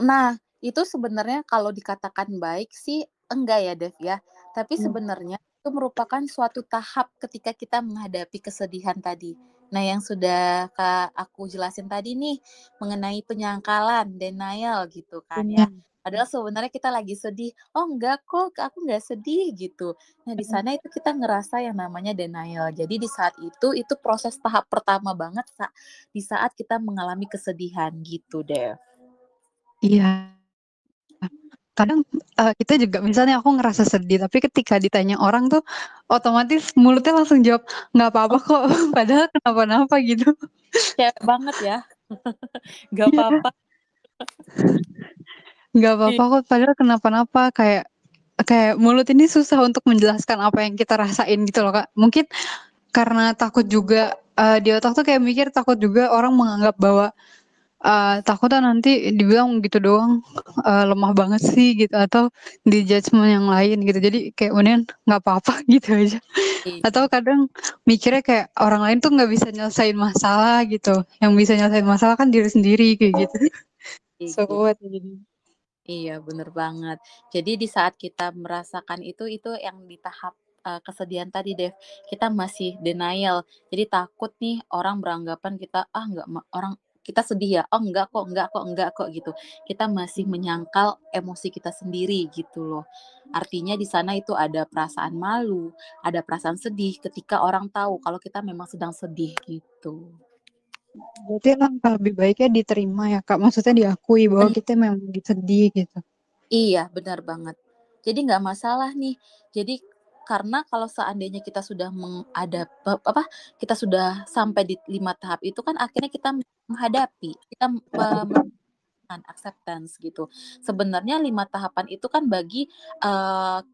Nah, itu sebenarnya kalau dikatakan baik sih enggak ya, Dev, ya. Tapi Mmm, sebenarnya itu merupakan suatu tahap ketika kita menghadapi kesedihan tadi. Nah, yang sudah aku jelasin tadi nih, mengenai penyangkalan, denial gitu kan ya. bener. Padahal sebenarnya kita lagi sedih, "Oh enggak kok, aku nggak sedih," gitu. Nah, di Mhm. sana itu kita ngerasa yang namanya denial. Jadi di saat itu proses tahap pertama banget di saat kita mengalami kesedihan gitu, Dev. Iya. Kadang, kita juga misalnya aku ngerasa sedih, tapi ketika ditanya orang tuh, otomatis mulutnya langsung jawab, "Nggak apa-apa Oh, kok," padahal kenapa-napa gitu. cewek banget ya, nggak Iya, apa-apa. "Nggak Iya, apa-apa kok, padahal kenapa-napa," kayak kayak mulut ini susah untuk menjelaskan apa yang kita rasain gitu loh, Kak. Mungkin karena takut juga, di otak tuh kayak mikir takut juga orang menganggap bahwa, takutnya nanti dibilang gitu doang, lemah banget sih gitu, atau di-judgement yang lain gitu. Jadi kayak mendingan nggak apa-apa gitu aja. Atau iya, kadang mikirnya kayak orang lain tuh nggak bisa nyelesain masalah gitu, yang bisa nyelesain masalah kan diri sendiri kayak gitu. kayak So gitu. kuat jadinya. Iya, bener banget. Jadi di saat kita merasakan itu yang di tahap, kesedihan tadi, Dev, kita masih denial. Jadi takut nih orang beranggapan kita, "Ah, nggak orang kita sedih ya? Oh, enggak kok," gitu. Kita masih menyangkal emosi kita sendiri gitu loh. Artinya di sana itu ada perasaan malu, ada perasaan sedih ketika orang tahu kalau kita memang sedang sedih gitu. Berarti langkah lebih baiknya diterima ya, Kak, maksudnya diakui bahwa kita memang lagi sedih gitu. Iya, benar banget. Jadi nggak masalah nih. Jadi karena kalau seandainya kita sudah apa, kita sudah sampai di 5 tahap itu kan akhirnya kita menghadapi, kita acceptance gitu. Sebenarnya 5 tahapan itu kan bagi,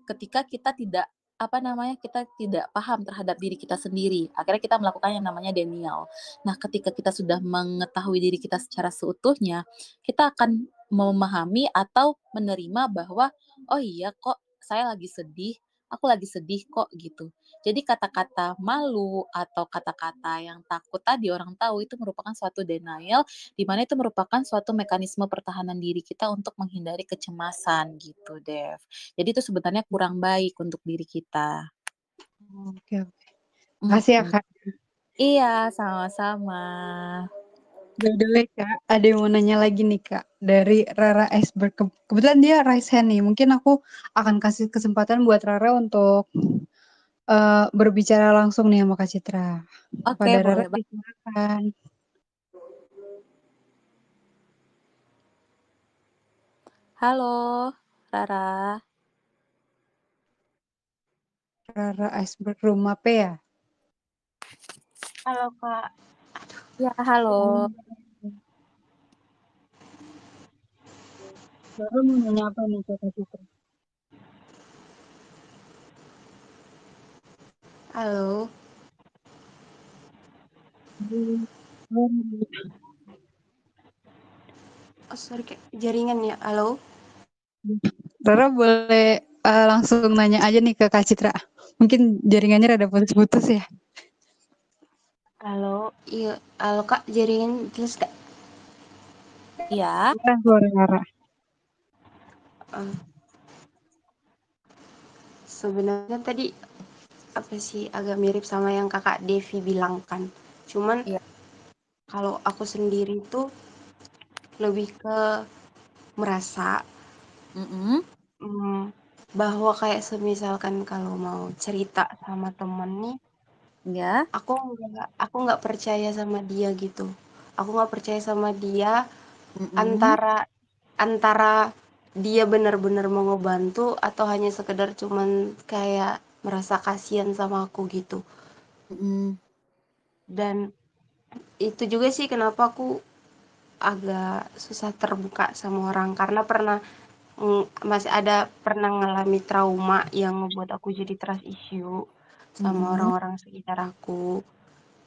ketika kita tidak, apa namanya, kita tidak paham terhadap diri kita sendiri, akhirnya kita melakukan yang namanya denial. Nah, ketika kita sudah mengetahui diri kita secara seutuhnya, kita akan memahami atau menerima bahwa, "Oh iya kok saya lagi sedih, aku lagi sedih kok," gitu. Jadi kata-kata malu atau kata-kata yang takut tadi orang tahu itu merupakan suatu denial di mana itu merupakan suatu mekanisme pertahanan diri kita untuk menghindari kecemasan gitu, Dev. Jadi itu sebenarnya kurang baik untuk diri kita. Oke oke. Makasih ya, Mhm. Kak. Iya, sama-sama. By the way, Kak, ada yang mau nanya lagi nih, Kak, dari Rara Iceberg. Kebetulan dia raise hand nih, mungkin aku akan kasih kesempatan buat Rara untuk, berbicara langsung nih sama Kak Citra. Oke, Kepada Rara boleh disilakan. halo, Rara. Rara Iceberg Rumah P ya? Halo Kak, Ya, halo. Rara mau nanya apa nih ke Kak Citra? halo. Oh sorry Kak, jaringan ya. Halo. Rara boleh, langsung nanya aja nih ke Kak Citra. Mungkin jaringannya rada putus-putus ya? Halo. Iya, halo Kak, jaringan jelas Kak? Iya, Iya, suara Rara. Eh, sebenarnya tadi apa sih agak mirip sama yang Kakak Devi bilang kan. Cuman iya. kalau aku sendiri tuh lebih ke merasa Mhm, mm, bahwa kayak semisalkan kalau mau cerita sama temen nih, iya. aku nggak percaya sama dia gitu. Aku nggak percaya sama dia Mhm, antara antara dia benar-benar mau ngebantu atau hanya sekedar cuman kayak merasa kasihan sama aku gitu. mhm, Dan itu juga sih kenapa aku agak susah terbuka sama orang karena masih ada pernah ngalami trauma yang ngebuat aku jadi trust issue sama mhm, orang-orang sekitar aku.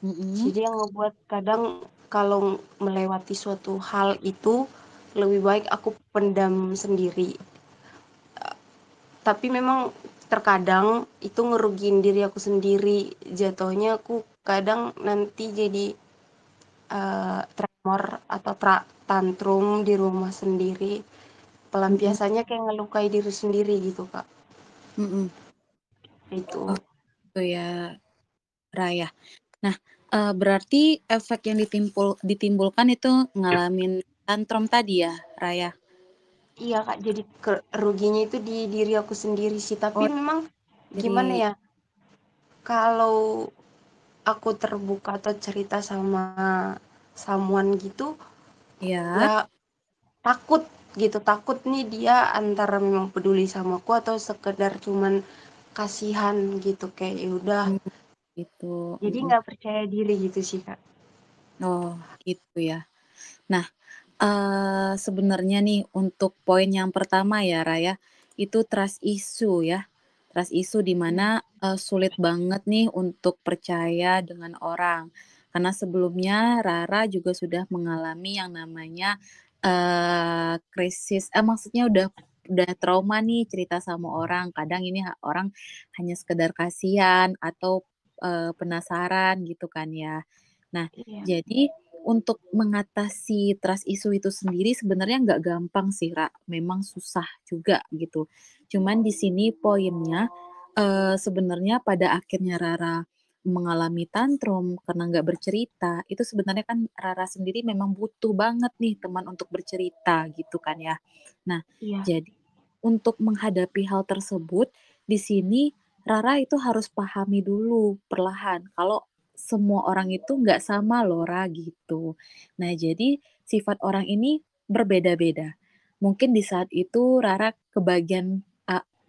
mhm, Jadi yang ngebuat kadang kalau melewati suatu hal itu lebih baik aku pendam sendiri. Tapi memang terkadang itu ngerugiin diri aku sendiri. Jatuhnya aku kadang nanti jadi, tremor atau tantrum di rumah sendiri. mhm, Pelampiasannya kayak ngelukai diri sendiri gitu, Kak. mhm. Oh, Itu. gitu ya, Raya. Nah, berarti efek yang ditimbulkan itu ngalamin tantrum tadi ya, Raya? Iya, Kak, jadi ruginya itu di diri aku sendiri sih. Tapi Oh, memang gimana dari ya, kalau aku terbuka atau cerita sama someone gitu, ya, ya takut gitu, takut nih dia antara memang peduli sama aku atau sekedar cuman kasihan gitu, kayak ya udah, mmm, gitu, jadi mhm. nggak percaya diri gitu sih, Kak. Oh, gitu ya. Nah, sebenarnya nih untuk poin yang pertama ya, Raya, itu trust issue ya. Trust issue di Iya, mana, sulit banget nih untuk percaya dengan orang. Karena sebelumnya Rara juga sudah mengalami yang namanya, krisis maksudnya udah trauma nih cerita sama orang, kadang ini orang hanya sekedar kasihan atau, penasaran gitu kan ya. Nah, iya, jadi untuk mengatasi trust issue itu sendiri sebenarnya nggak gampang sih, Ra, memang susah juga gitu. Cuman di sini poinnya, sebenarnya pada akhirnya Rara mengalami tantrum karena nggak bercerita, itu sebenarnya kan Rara sendiri memang butuh banget nih teman untuk bercerita gitu kan ya. Nah, iya, jadi untuk menghadapi hal tersebut, di sini Rara itu harus pahami dulu perlahan kalau semua orang itu nggak sama loh, Ra, gitu. Nah, jadi sifat orang ini berbeda-beda. mungkin di saat itu Rara kebagian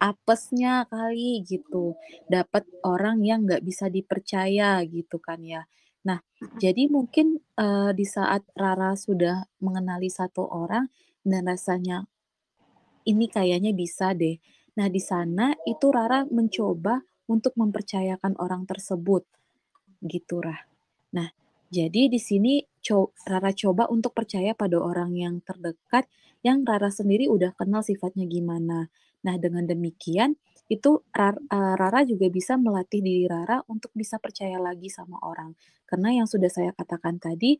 apesnya kali gitu, dapat orang yang nggak bisa dipercaya gitu kan ya. Nah, jadi mungkin, di saat Rara sudah mengenali satu orang dan rasanya, "Ini kayaknya bisa deh." Nah, di sana itu Rara mencoba untuk mempercayakan orang tersebut, gitu, Nah, jadi di sini Rara coba untuk percaya pada orang yang terdekat yang Rara sendiri udah kenal sifatnya gimana. Nah, dengan demikian itu Rara juga bisa melatih diri Rara untuk bisa percaya lagi sama orang. Karena yang sudah saya katakan tadi,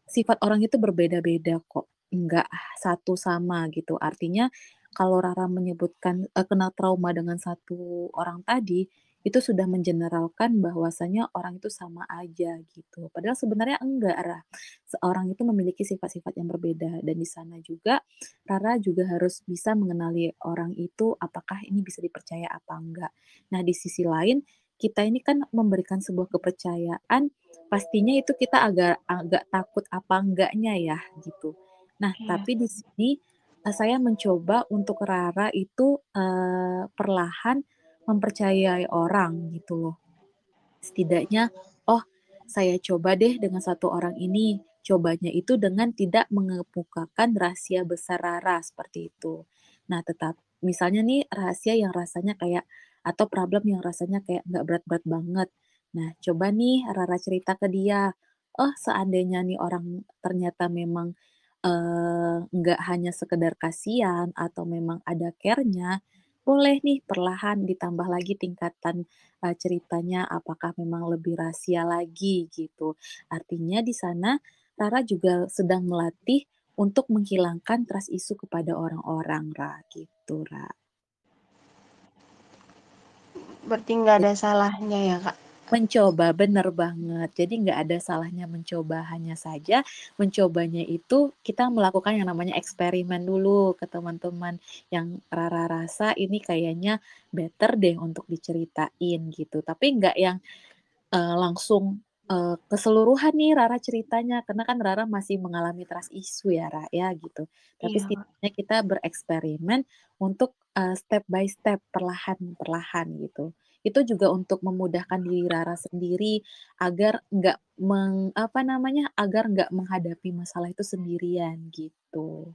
sifat orang itu berbeda-beda kok, enggak satu sama gitu. Artinya kalau Rara menyebutkan, kena trauma dengan satu orang tadi, itu sudah mengeneralkan bahwasanya orang itu sama aja gitu. Padahal sebenarnya enggak, seorang itu memiliki sifat-sifat yang berbeda dan di sana juga Rara juga harus bisa mengenali orang itu apakah ini bisa dipercaya apa enggak. Nah, di sisi lain kita ini kan memberikan sebuah kepercayaan, pastinya itu kita agak agak takut apa enggaknya ya gitu. Nah, Iya. tapi di sini, saya mencoba untuk Rara itu, perlahan mempercayai orang gitu loh. Setidaknya, oh saya coba deh dengan satu orang ini, cobanya itu dengan tidak mengemukakan rahasia besar Rara, seperti itu. Nah misalnya nih rahasia yang rasanya kayak atau problem yang rasanya kayak nggak berat-berat banget. Nah coba nih Rara cerita ke dia, oh seandainya nih orang ternyata memang, nggak hanya sekedar kasihan atau memang ada care-nya, boleh nih perlahan ditambah lagi tingkatan ceritanya apakah memang lebih rahasia lagi gitu. Artinya di sana Rara juga sedang melatih untuk menghilangkan trust issue kepada orang-orang, gitu, Berarti nggak ada salahnya ya, Kak? Mencoba, bener banget. Jadi nggak ada salahnya mencoba, hanya saja mencobanya itu kita melakukan yang namanya eksperimen dulu ke teman-teman yang Rara rasa ini kayaknya better deh untuk diceritain gitu. Tapi nggak yang langsung, keseluruhan nih Rara ceritanya, karena kan Rara masih mengalami trust issue ya, ya gitu. Tapi Iya, Kak. setidaknya kita bereksperimen untuk, step by step, perlahan-perlahan gitu. Itu juga untuk memudahkan diri Rara sendiri agar nggak apa namanya, agar nggak menghadapi masalah itu sendirian gitu.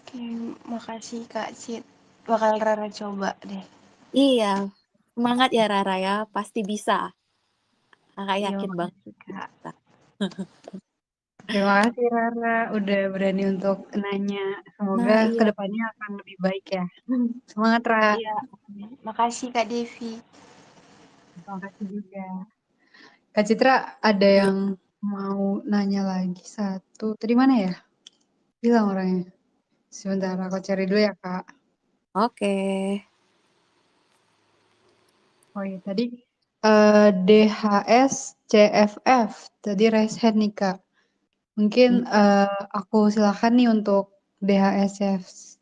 Oke, makasih Kak Cit. Bakal Rara coba deh. Iya, semangat ya Rara ya, pasti bisa. Kakak Iya, yakin banget makasih Kak. bisa. Terima kasih Rara udah berani untuk nanya. Semoga Nah iya. kedepannya akan lebih baik ya. Semangat Ra. Iya, makasih Kak Devi. Terima kasih juga. Kak Citra ada yang mau nanya lagi satu. Tadi mana ya? Bilang orangnya. Sebentar aku cari dulu ya Kak. Oke. Oh iya tadi DHS CFF. Tadi raise hand nih Kak. Mungkin Hmm, aku silakan nih untuk DHS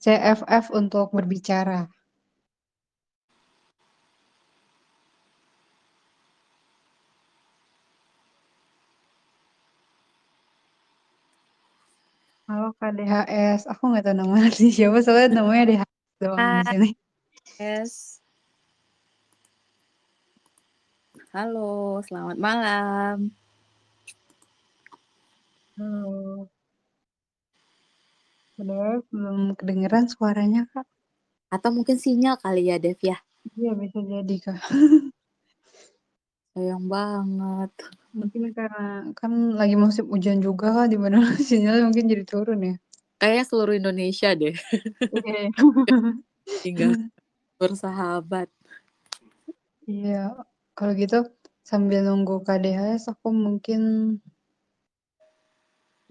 CFF untuk berbicara. Halo Kak DHS, aku nggak tahu nama asli siapa soalnya namanya DHS doang di Hai, sini. Yes. Halo, selamat malam. Halo, DHS belum kedengeran suaranya Kak. Atau mungkin sinyal kali ya, Dev ya? Iya bisa jadi Kak. Sayang banget. Mungkin karena kan lagi musim hujan juga Kak, di mana sinyalnya mungkin jadi turun ya. Kayaknya seluruh Indonesia deh, Iya. tinggal bersahabat. Iya, kalau gitu sambil nunggu KDHS aku mungkin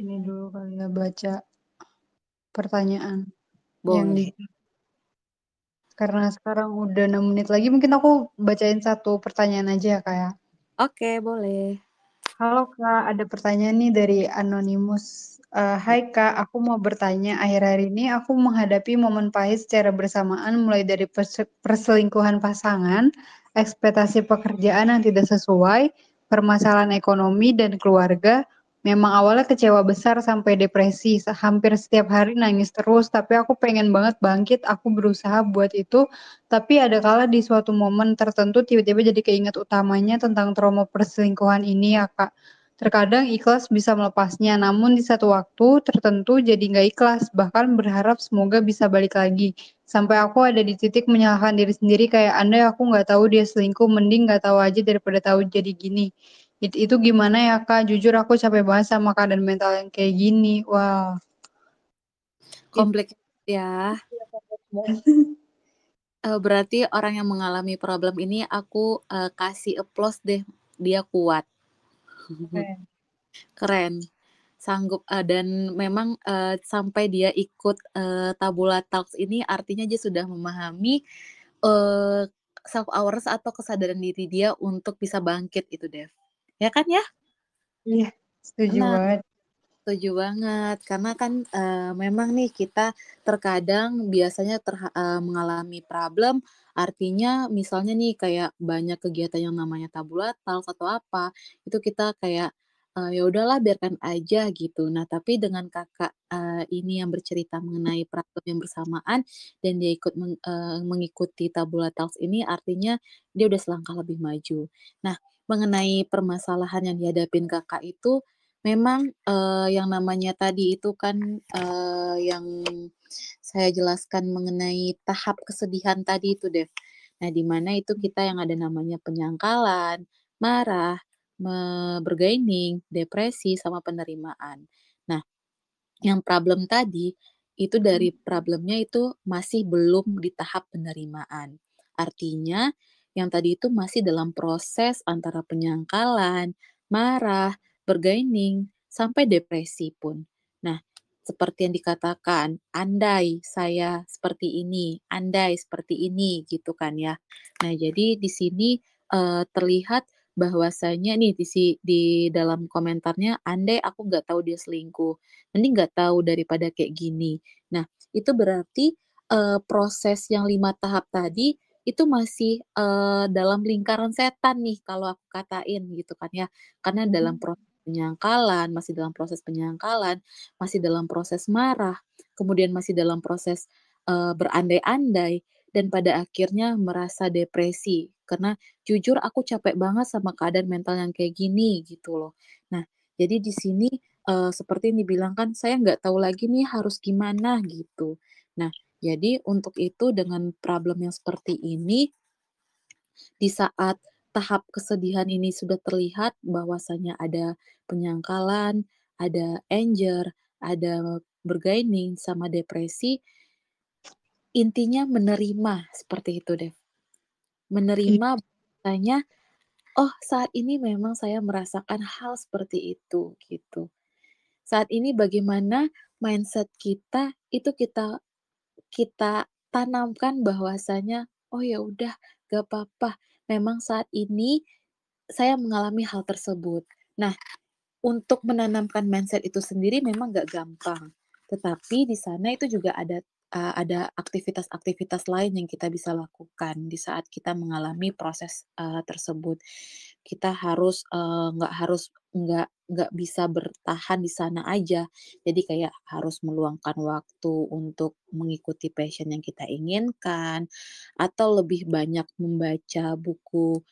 ini dulu kali ya baca pertanyaan yang di Boleh. karena sekarang udah 6 menit lagi mungkin aku bacain satu pertanyaan aja ya Kak ya. Oke, boleh. Halo Kak, ada pertanyaan nih dari Anonymous. Hai Kak, aku mau bertanya, akhir-akhir ini aku menghadapi momen pahit secara bersamaan mulai dari perselingkuhan pasangan, ekspektasi pekerjaan yang tidak sesuai, permasalahan ekonomi dan keluarga, memang awalnya kecewa besar sampai depresi, hampir setiap hari nangis terus, tapi aku pengen banget bangkit, aku berusaha buat itu, tapi ada kala di suatu momen tertentu tiba-tiba jadi keinget utamanya tentang trauma perselingkuhan ini ya, Kak. Terkadang ikhlas bisa melepasnya, namun di satu waktu tertentu jadi nggak ikhlas, bahkan berharap semoga bisa balik lagi. Sampai aku ada di titik menyalahkan diri sendiri kayak, "Andai aku nggak tahu dia selingkuh, mending nggak tahu aja daripada tahu jadi gini." Itu gimana ya, Kak? Jujur aku capek banget sama keadaan mental yang kayak gini. Wah, it Kompleks ya. iya kompleks banget. Berarti orang yang mengalami problem ini aku, kasih applause deh, dia kuat. Keren. Keren, sanggup, dan memang, sampai dia ikut, Tabula Talks ini artinya dia sudah memahami, eee, self awareness atau kesadaran diri dia untuk bisa bangkit itu, Dev. Ya kan ya? Iya, setuju Nah, banget. setuju banget karena kan, memang nih kita terkadang biasanya mengalami problem, artinya misalnya nih kayak banyak kegiatan yang namanya tabula talks atau apa, itu kita kayak, ya udahlah biarkan aja gitu. Nah tapi dengan Kakak, ini yang bercerita mengenai problem yang bersamaan dan dia mengikuti tabula talks ini artinya dia udah selangkah lebih maju. Nah mengenai permasalahan yang dihadapin Kakak itu memang, yang namanya tadi itu kan, yang saya jelaskan mengenai tahap kesedihan tadi itu, Dev. Nah, di mana itu kita yang ada namanya penyangkalan, marah, bergaining, depresi, sama penerimaan. Nah, yang problem tadi, itu dari problemnya itu masih belum di tahap penerimaan. Artinya, yang tadi itu masih dalam proses antara penyangkalan, marah, bergaining, sampai depresi pun. Nah, seperti yang dikatakan, andai saya seperti ini, andai seperti ini, gitu kan ya. Nah, jadi di sini terlihat bahwasanya nih di dalam komentarnya, andai aku nggak tahu dia selingkuh, mending nggak tahu daripada kayak gini. Nah, itu berarti, proses yang 5 tahap tadi, itu masih, dalam lingkaran setan nih kalau aku katain gitu kan ya. Karena dalam Mhm. proses penyangkalan, masih dalam proses penyangkalan, masih dalam proses marah, kemudian masih dalam proses, berandai-andai, dan pada akhirnya merasa depresi. Karena jujur aku capek banget sama keadaan mental yang kayak gini gitu loh. Nah, jadi di sini seperti yang dibilang kan, saya nggak tahu lagi nih harus gimana gitu. Nah, jadi untuk itu dengan problem yang seperti ini, di saat tahap kesedihan ini sudah terlihat bahwasanya ada penyangkalan, ada anger, ada bergaining, sama depresi, intinya menerima seperti itu deh. Iya Menerima bahwasanya, "Oh, saat ini memang saya merasakan hal seperti itu," gitu. Saat ini bagaimana mindset kita, itu kita kita tanamkan bahwasanya, "Oh ya udah, gak apa-apa, memang saat ini saya mengalami hal tersebut." Nah, untuk menanamkan mindset itu sendiri memang nggak gampang, tetapi di sana itu juga ada aktivitas-aktivitas lain yang kita bisa lakukan di saat kita mengalami proses, tersebut. Kita harus, nggak bisa bertahan di sana aja. Jadi kayak harus meluangkan waktu untuk mengikuti passion yang kita inginkan, atau lebih banyak membaca buku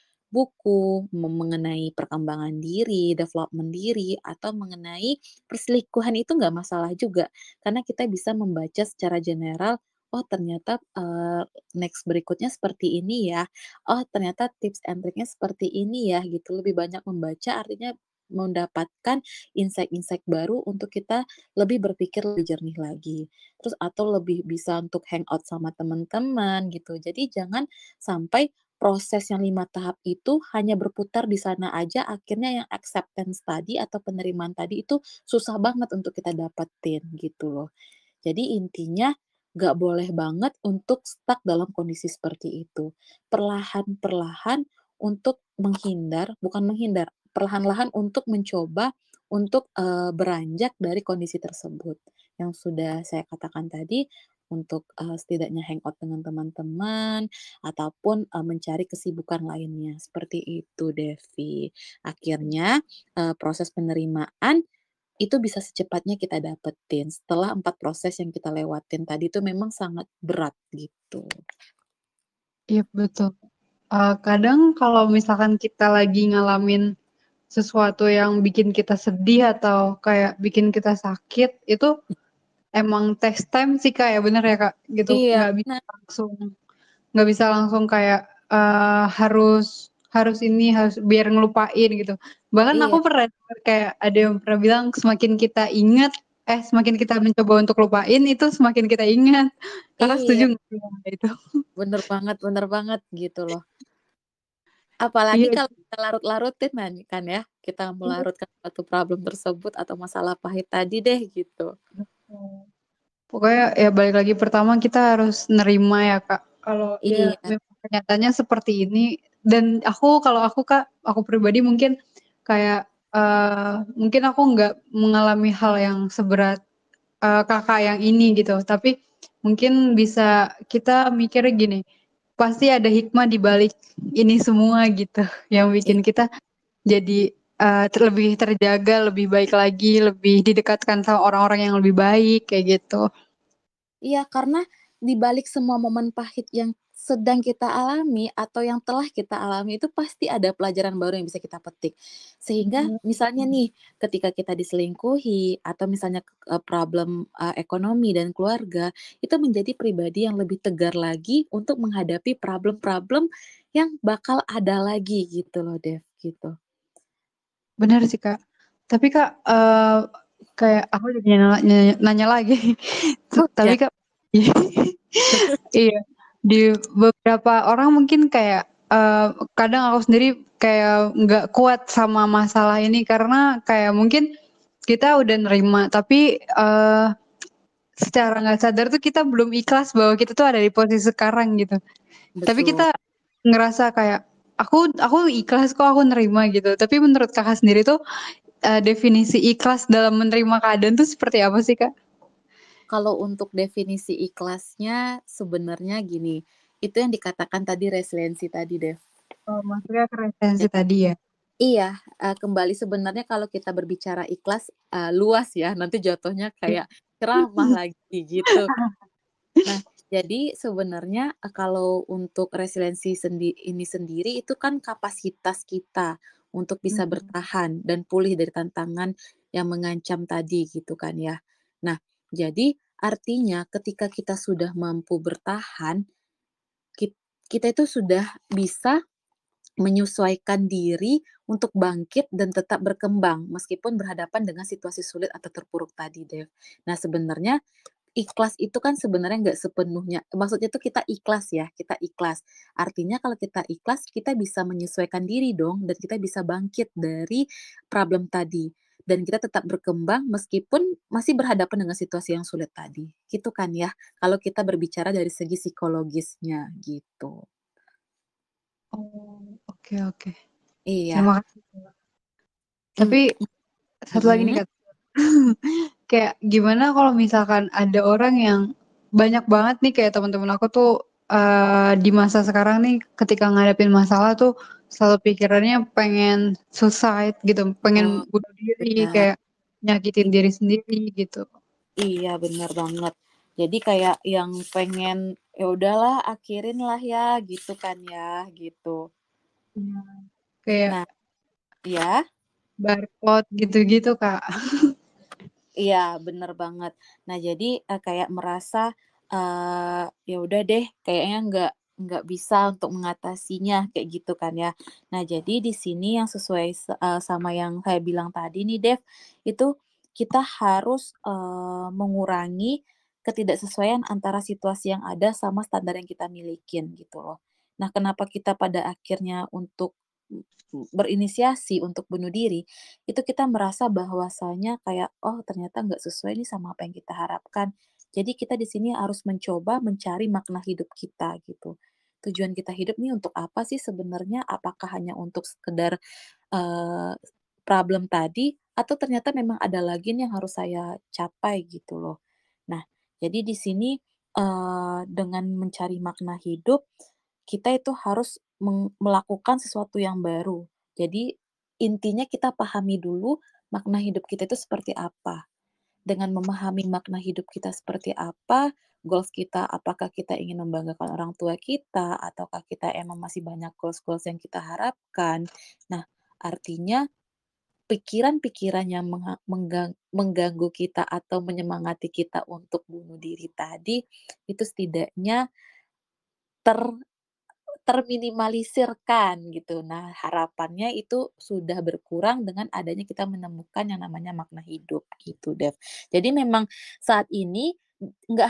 mengenai perkembangan diri, development diri, atau mengenai perselingkuhan itu nggak masalah juga. Karena kita bisa membaca secara general, oh ternyata, next berikutnya seperti ini ya, oh ternyata tips and triknya seperti ini ya, gitu. Lebih banyak membaca artinya mendapatkan insight-insight baru untuk kita lebih berpikir lebih jernih lagi. Terus atau lebih bisa untuk hangout sama teman-teman gitu. Jadi jangan sampai proses yang 5 tahap itu hanya berputar di sana aja, akhirnya yang acceptance tadi atau penerimaan tadi itu susah banget untuk kita dapetin, gitu loh. Jadi intinya nggak boleh banget untuk stuck dalam kondisi seperti itu. Perlahan-perlahan untuk bukan menghindar, perlahan-lahan untuk mencoba untuk, beranjak dari kondisi tersebut. Yang sudah saya katakan tadi, untuk, setidaknya hangout dengan teman-teman, ataupun, mencari kesibukan lainnya, seperti itu, Devi. Akhirnya, proses penerimaan itu bisa secepatnya kita dapetin setelah 4 proses yang kita lewatin tadi itu memang sangat berat gitu. Iya betul. Kadang kalau misalkan kita lagi ngalamin sesuatu yang bikin kita sedih atau kayak bikin kita sakit, itu emang takes time sih, Kak, ya, bener ya, Kak? Gitu, Iya, nggak bisa benar. langsung nggak bisa langsung kayak, harus harus ini, harus biar ngelupain gitu. Bahkan aku Iya, pernah denger kayak ada yang pernah bilang semakin kita ingat semakin kita mencoba untuk lupain itu semakin kita ingat. Kakak setuju iya, nggak sih sama itu? bener banget gitu loh. Apalagi Iya, kalau kita larut-larutin kan ya, kita iya, melarutkan suatu problem tersebut atau masalah pahit tadi deh gitu. betul. Pokoknya ya balik lagi pertama kita harus nerima ya, Kak, kalau ya Iya, memang kenyataannya seperti ini dan kalau aku, Kak, aku pribadi mungkin kayak, mungkin aku nggak mengalami hal yang seberat, Kakak yang ini gitu, tapi mungkin bisa kita mikirnya gini, pasti ada hikmah di balik ini semua gitu, yang i bikin kita jadi, lebih terjaga, lebih baik lagi, lebih didekatkan sama orang-orang yang lebih baik, kayak gitu. iya, karena di balik semua momen pahit yang sedang kita alami atau yang telah kita alami itu pasti ada pelajaran baru yang bisa kita petik. Sehingga Bener. misalnya nih, ketika kita diselingkuhi atau misalnya, problem, ekonomi dan keluarga, itu menjadi pribadi yang lebih tegar lagi untuk menghadapi problem-problem yang bakal ada lagi gitu loh, Dev, gitu. Bener sih, Kak. Tapi, Kak, kayak aku jadi nanya lagi. Oh, Tapi, ya? Kak iya, di beberapa orang mungkin kayak, kadang aku sendiri kayak nggak kuat sama masalah ini karena kayak mungkin kita udah nerima, tapi, secara nggak sadar tuh kita belum ikhlas bahwa kita tuh ada di posisi sekarang gitu. Tapi Betul. kita ngerasa kayak, "Aku ikhlas kok, aku nerima," gitu. Tapi menurut Kakak sendiri tuh definisi ikhlas dalam menerima keadaan tuh seperti apa sih, Kak? Kalau untuk definisi ikhlasnya sebenarnya gini, itu yang dikatakan tadi resiliensi tadi, Dev. Oh, maksudnya ke referensi Ya. tadi ya? Iya, kembali sebenarnya kalau kita berbicara ikhlas, luas ya, nanti jatuhnya Iya. kayak ceramah lagi gitu. Nah, jadi sebenarnya, kalau untuk resiliensi ini sendiri itu kan kapasitas kita untuk bisa Mhm. bertahan dan pulih dari tantangan yang mengancam tadi gitu kan ya. Nah, jadi artinya ketika kita sudah mampu bertahan, kit kita itu sudah bisa menyesuaikan diri untuk bangkit dan tetap berkembang meskipun berhadapan dengan situasi sulit atau terpuruk tadi, Dev. Nah, sebenarnya ikhlas itu kan sebenarnya nggak sepenuhnya maksudnya itu kita ikhlas ya, kita ikhlas. Artinya kalau kita ikhlas, kita bisa menyesuaikan diri dong dan kita bisa bangkit dari problem tadi. Dan kita tetap berkembang meskipun masih berhadapan dengan situasi yang sulit tadi, gitu kan ya, kalau kita berbicara dari segi psikologisnya, gitu. Oh, oke oke. Iya, Terima kasih, Kak. mmm, Tapi satu lagi nih, mhm, Kak. Kayak gimana kalau misalkan ada orang yang banyak banget nih kayak teman-teman aku tuh, di masa sekarang nih ketika ngadepin masalah tuh selalu pikirannya pengen suicide gitu, oh, pengen bunuh diri, benar. kayak nyakitin diri sendiri gitu. Iya, bener banget. Jadi kayak yang pengen, "Ya udahlah, akhirin lah ya," gitu kan ya, gitu. Iya. Kayak Nah, ya, barcode gitu-gitu, Kak. iya, bener banget. Nah, jadi, kayak merasa, ya udah deh, kayaknya nggak bisa untuk mengatasinya, kayak gitu kan ya. Nah, jadi di sini yang sesuai sama yang saya bilang tadi nih, Dev, itu kita harus, mengurangi ketidaksesuaian antara situasi yang ada sama standar yang kita milikin, gitu loh. Nah, kenapa kita pada akhirnya untuk, berinisiasi untuk bunuh diri, itu kita merasa bahwasanya kayak, "Oh ternyata nggak sesuai nih sama apa yang kita harapkan." Jadi kita di sini harus mencoba mencari makna hidup kita gitu. Tujuan kita hidup nih untuk apa sih sebenarnya? Apakah hanya untuk sekedar, eee, problem tadi atau ternyata memang ada lagi nih yang harus saya capai gitu loh. Nah, jadi di sini, dengan mencari makna hidup, kita itu harus melakukan sesuatu yang baru. Jadi intinya kita pahami dulu makna hidup kita itu seperti apa. Dengan memahami makna hidup kita seperti apa, goals kita, apakah kita ingin membanggakan orang tua kita, ataukah kita emang masih banyak goals-goals yang kita harapkan. Nah, artinya pikiran-pikiran yang mengganggu kita atau menyemangati kita untuk bunuh diri tadi, itu setidaknya ter terminimalisirkan gitu. Nah, harapannya itu sudah berkurang dengan adanya kita menemukan yang namanya makna hidup gitu, Dev. Jadi memang saat ini nggak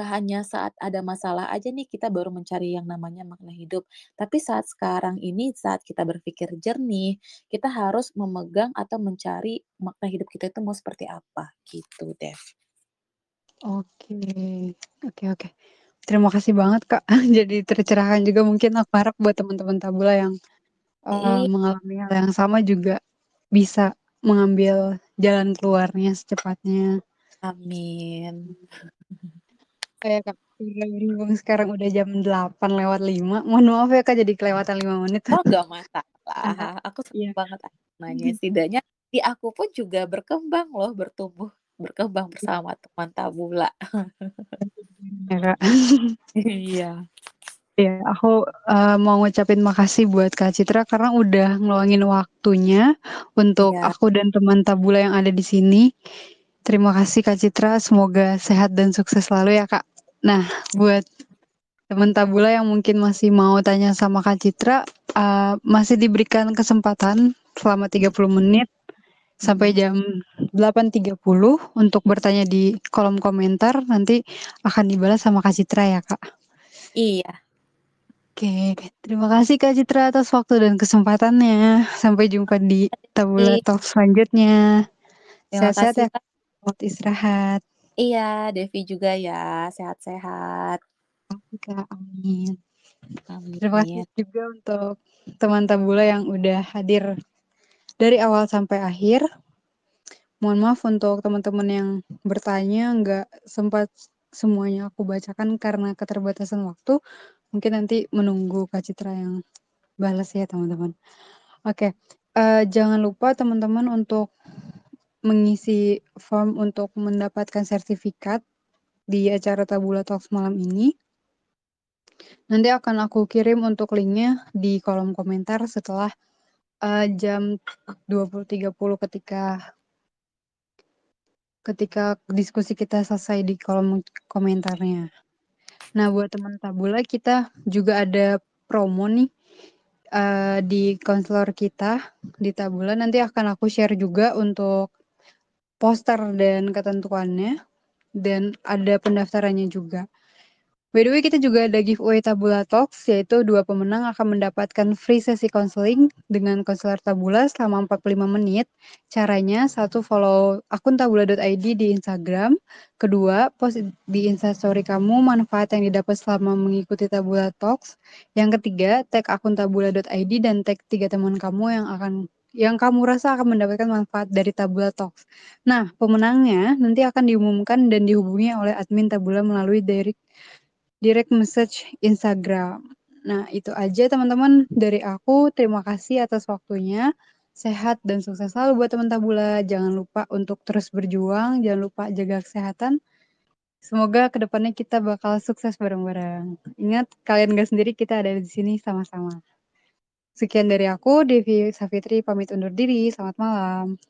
hanya saat ada masalah aja nih kita baru mencari yang namanya makna hidup, tapi saat sekarang ini saat kita berpikir jernih, kita harus memegang atau mencari makna hidup kita itu mau seperti apa gitu, Dev. Oke. Oke oke. Terima kasih banget, Kak. Jadi tercerahkan juga mungkin aku harap buat teman-teman tabula yang, Iya, mengalami hal yang sama juga bisa mengambil jalan keluarnya secepatnya. amin. Oh ya, Kak, berhubung sekarang udah jam 8:05, mohon maaf ya, Kak, jadi kelewatan 5 menit. Oh, nggak Ah, masalah. Aku senang iya. banget nanya. Setidaknya di aku pun juga berkembang loh, berkembang bersama teman tabula. Ya, Kak. Iya. Iya, aku, mau ngucapin makasih buat Kak Citra karena udah ngeluangin waktunya untuk Iya, aku dan teman tabula yang ada di sini. Terima kasih Kak Citra, semoga sehat dan sukses selalu ya, Kak. Nah, buat teman tabula yang mungkin masih mau tanya sama Kak Citra, masih diberikan kesempatan selama 30 menit sampai mhm. jam 8:30 untuk bertanya di kolom komentar, nanti akan dibalas sama Kak Citra ya, Kak. Iya, Oke, terima kasih Kak Citra atas waktu dan kesempatannya. Sampai jumpa di Tabula i Talk selanjutnya. terima Sehat-sehat kasih, ya, Kak. selamat istirahat. Iya, Devi juga ya, sehat-sehat. Kak, amin. Terima kasih Amin. juga untuk teman Tabula yang udah hadir dari awal sampai akhir. Mohon maaf untuk teman-teman yang bertanya, nggak sempat semuanya aku bacakan karena keterbatasan waktu. Mungkin nanti menunggu Kak Citra yang balas ya teman-teman. Oke, jangan lupa teman-teman untuk mengisi form untuk mendapatkan sertifikat di acara Tabula Talks malam ini. Nanti akan aku kirim untuk linknya di kolom komentar setelah jam 20.30 ketika diskusi kita selesai di kolom komentarnya. Nah, buat teman Tabula kita juga ada promo nih di konselor kita di Tabula. Nanti akan aku share juga untuk poster dan ketentuannya, dan ada pendaftarannya juga. By the way, kita juga ada giveaway Tabula Talks, yaitu 2 pemenang akan mendapatkan free sesi konseling dengan konselor Tabula selama 45 menit. Caranya, 1, follow akun tabula.id di Instagram. Kedua, post di Instastory kamu manfaat yang didapat selama mengikuti Tabula Talks. Yang ketiga, tag akun tabula.id dan tag 3 teman kamu yang kamu rasa akan mendapatkan manfaat dari Tabula Talks. Nah, pemenangnya nanti akan diumumkan dan dihubungi oleh admin Tabula melalui direct message Instagram. Nah, itu aja teman-teman dari aku. Terima kasih atas waktunya. Sehat dan sukses selalu buat teman Tabula. Jangan lupa untuk terus berjuang, jangan lupa jaga kesehatan. Semoga kedepannya kita bakal sukses bareng-bareng. Ingat, kalian gak sendiri, kita ada di sini sama-sama. Sekian dari aku, Devi Safitri, pamit undur diri. Selamat malam.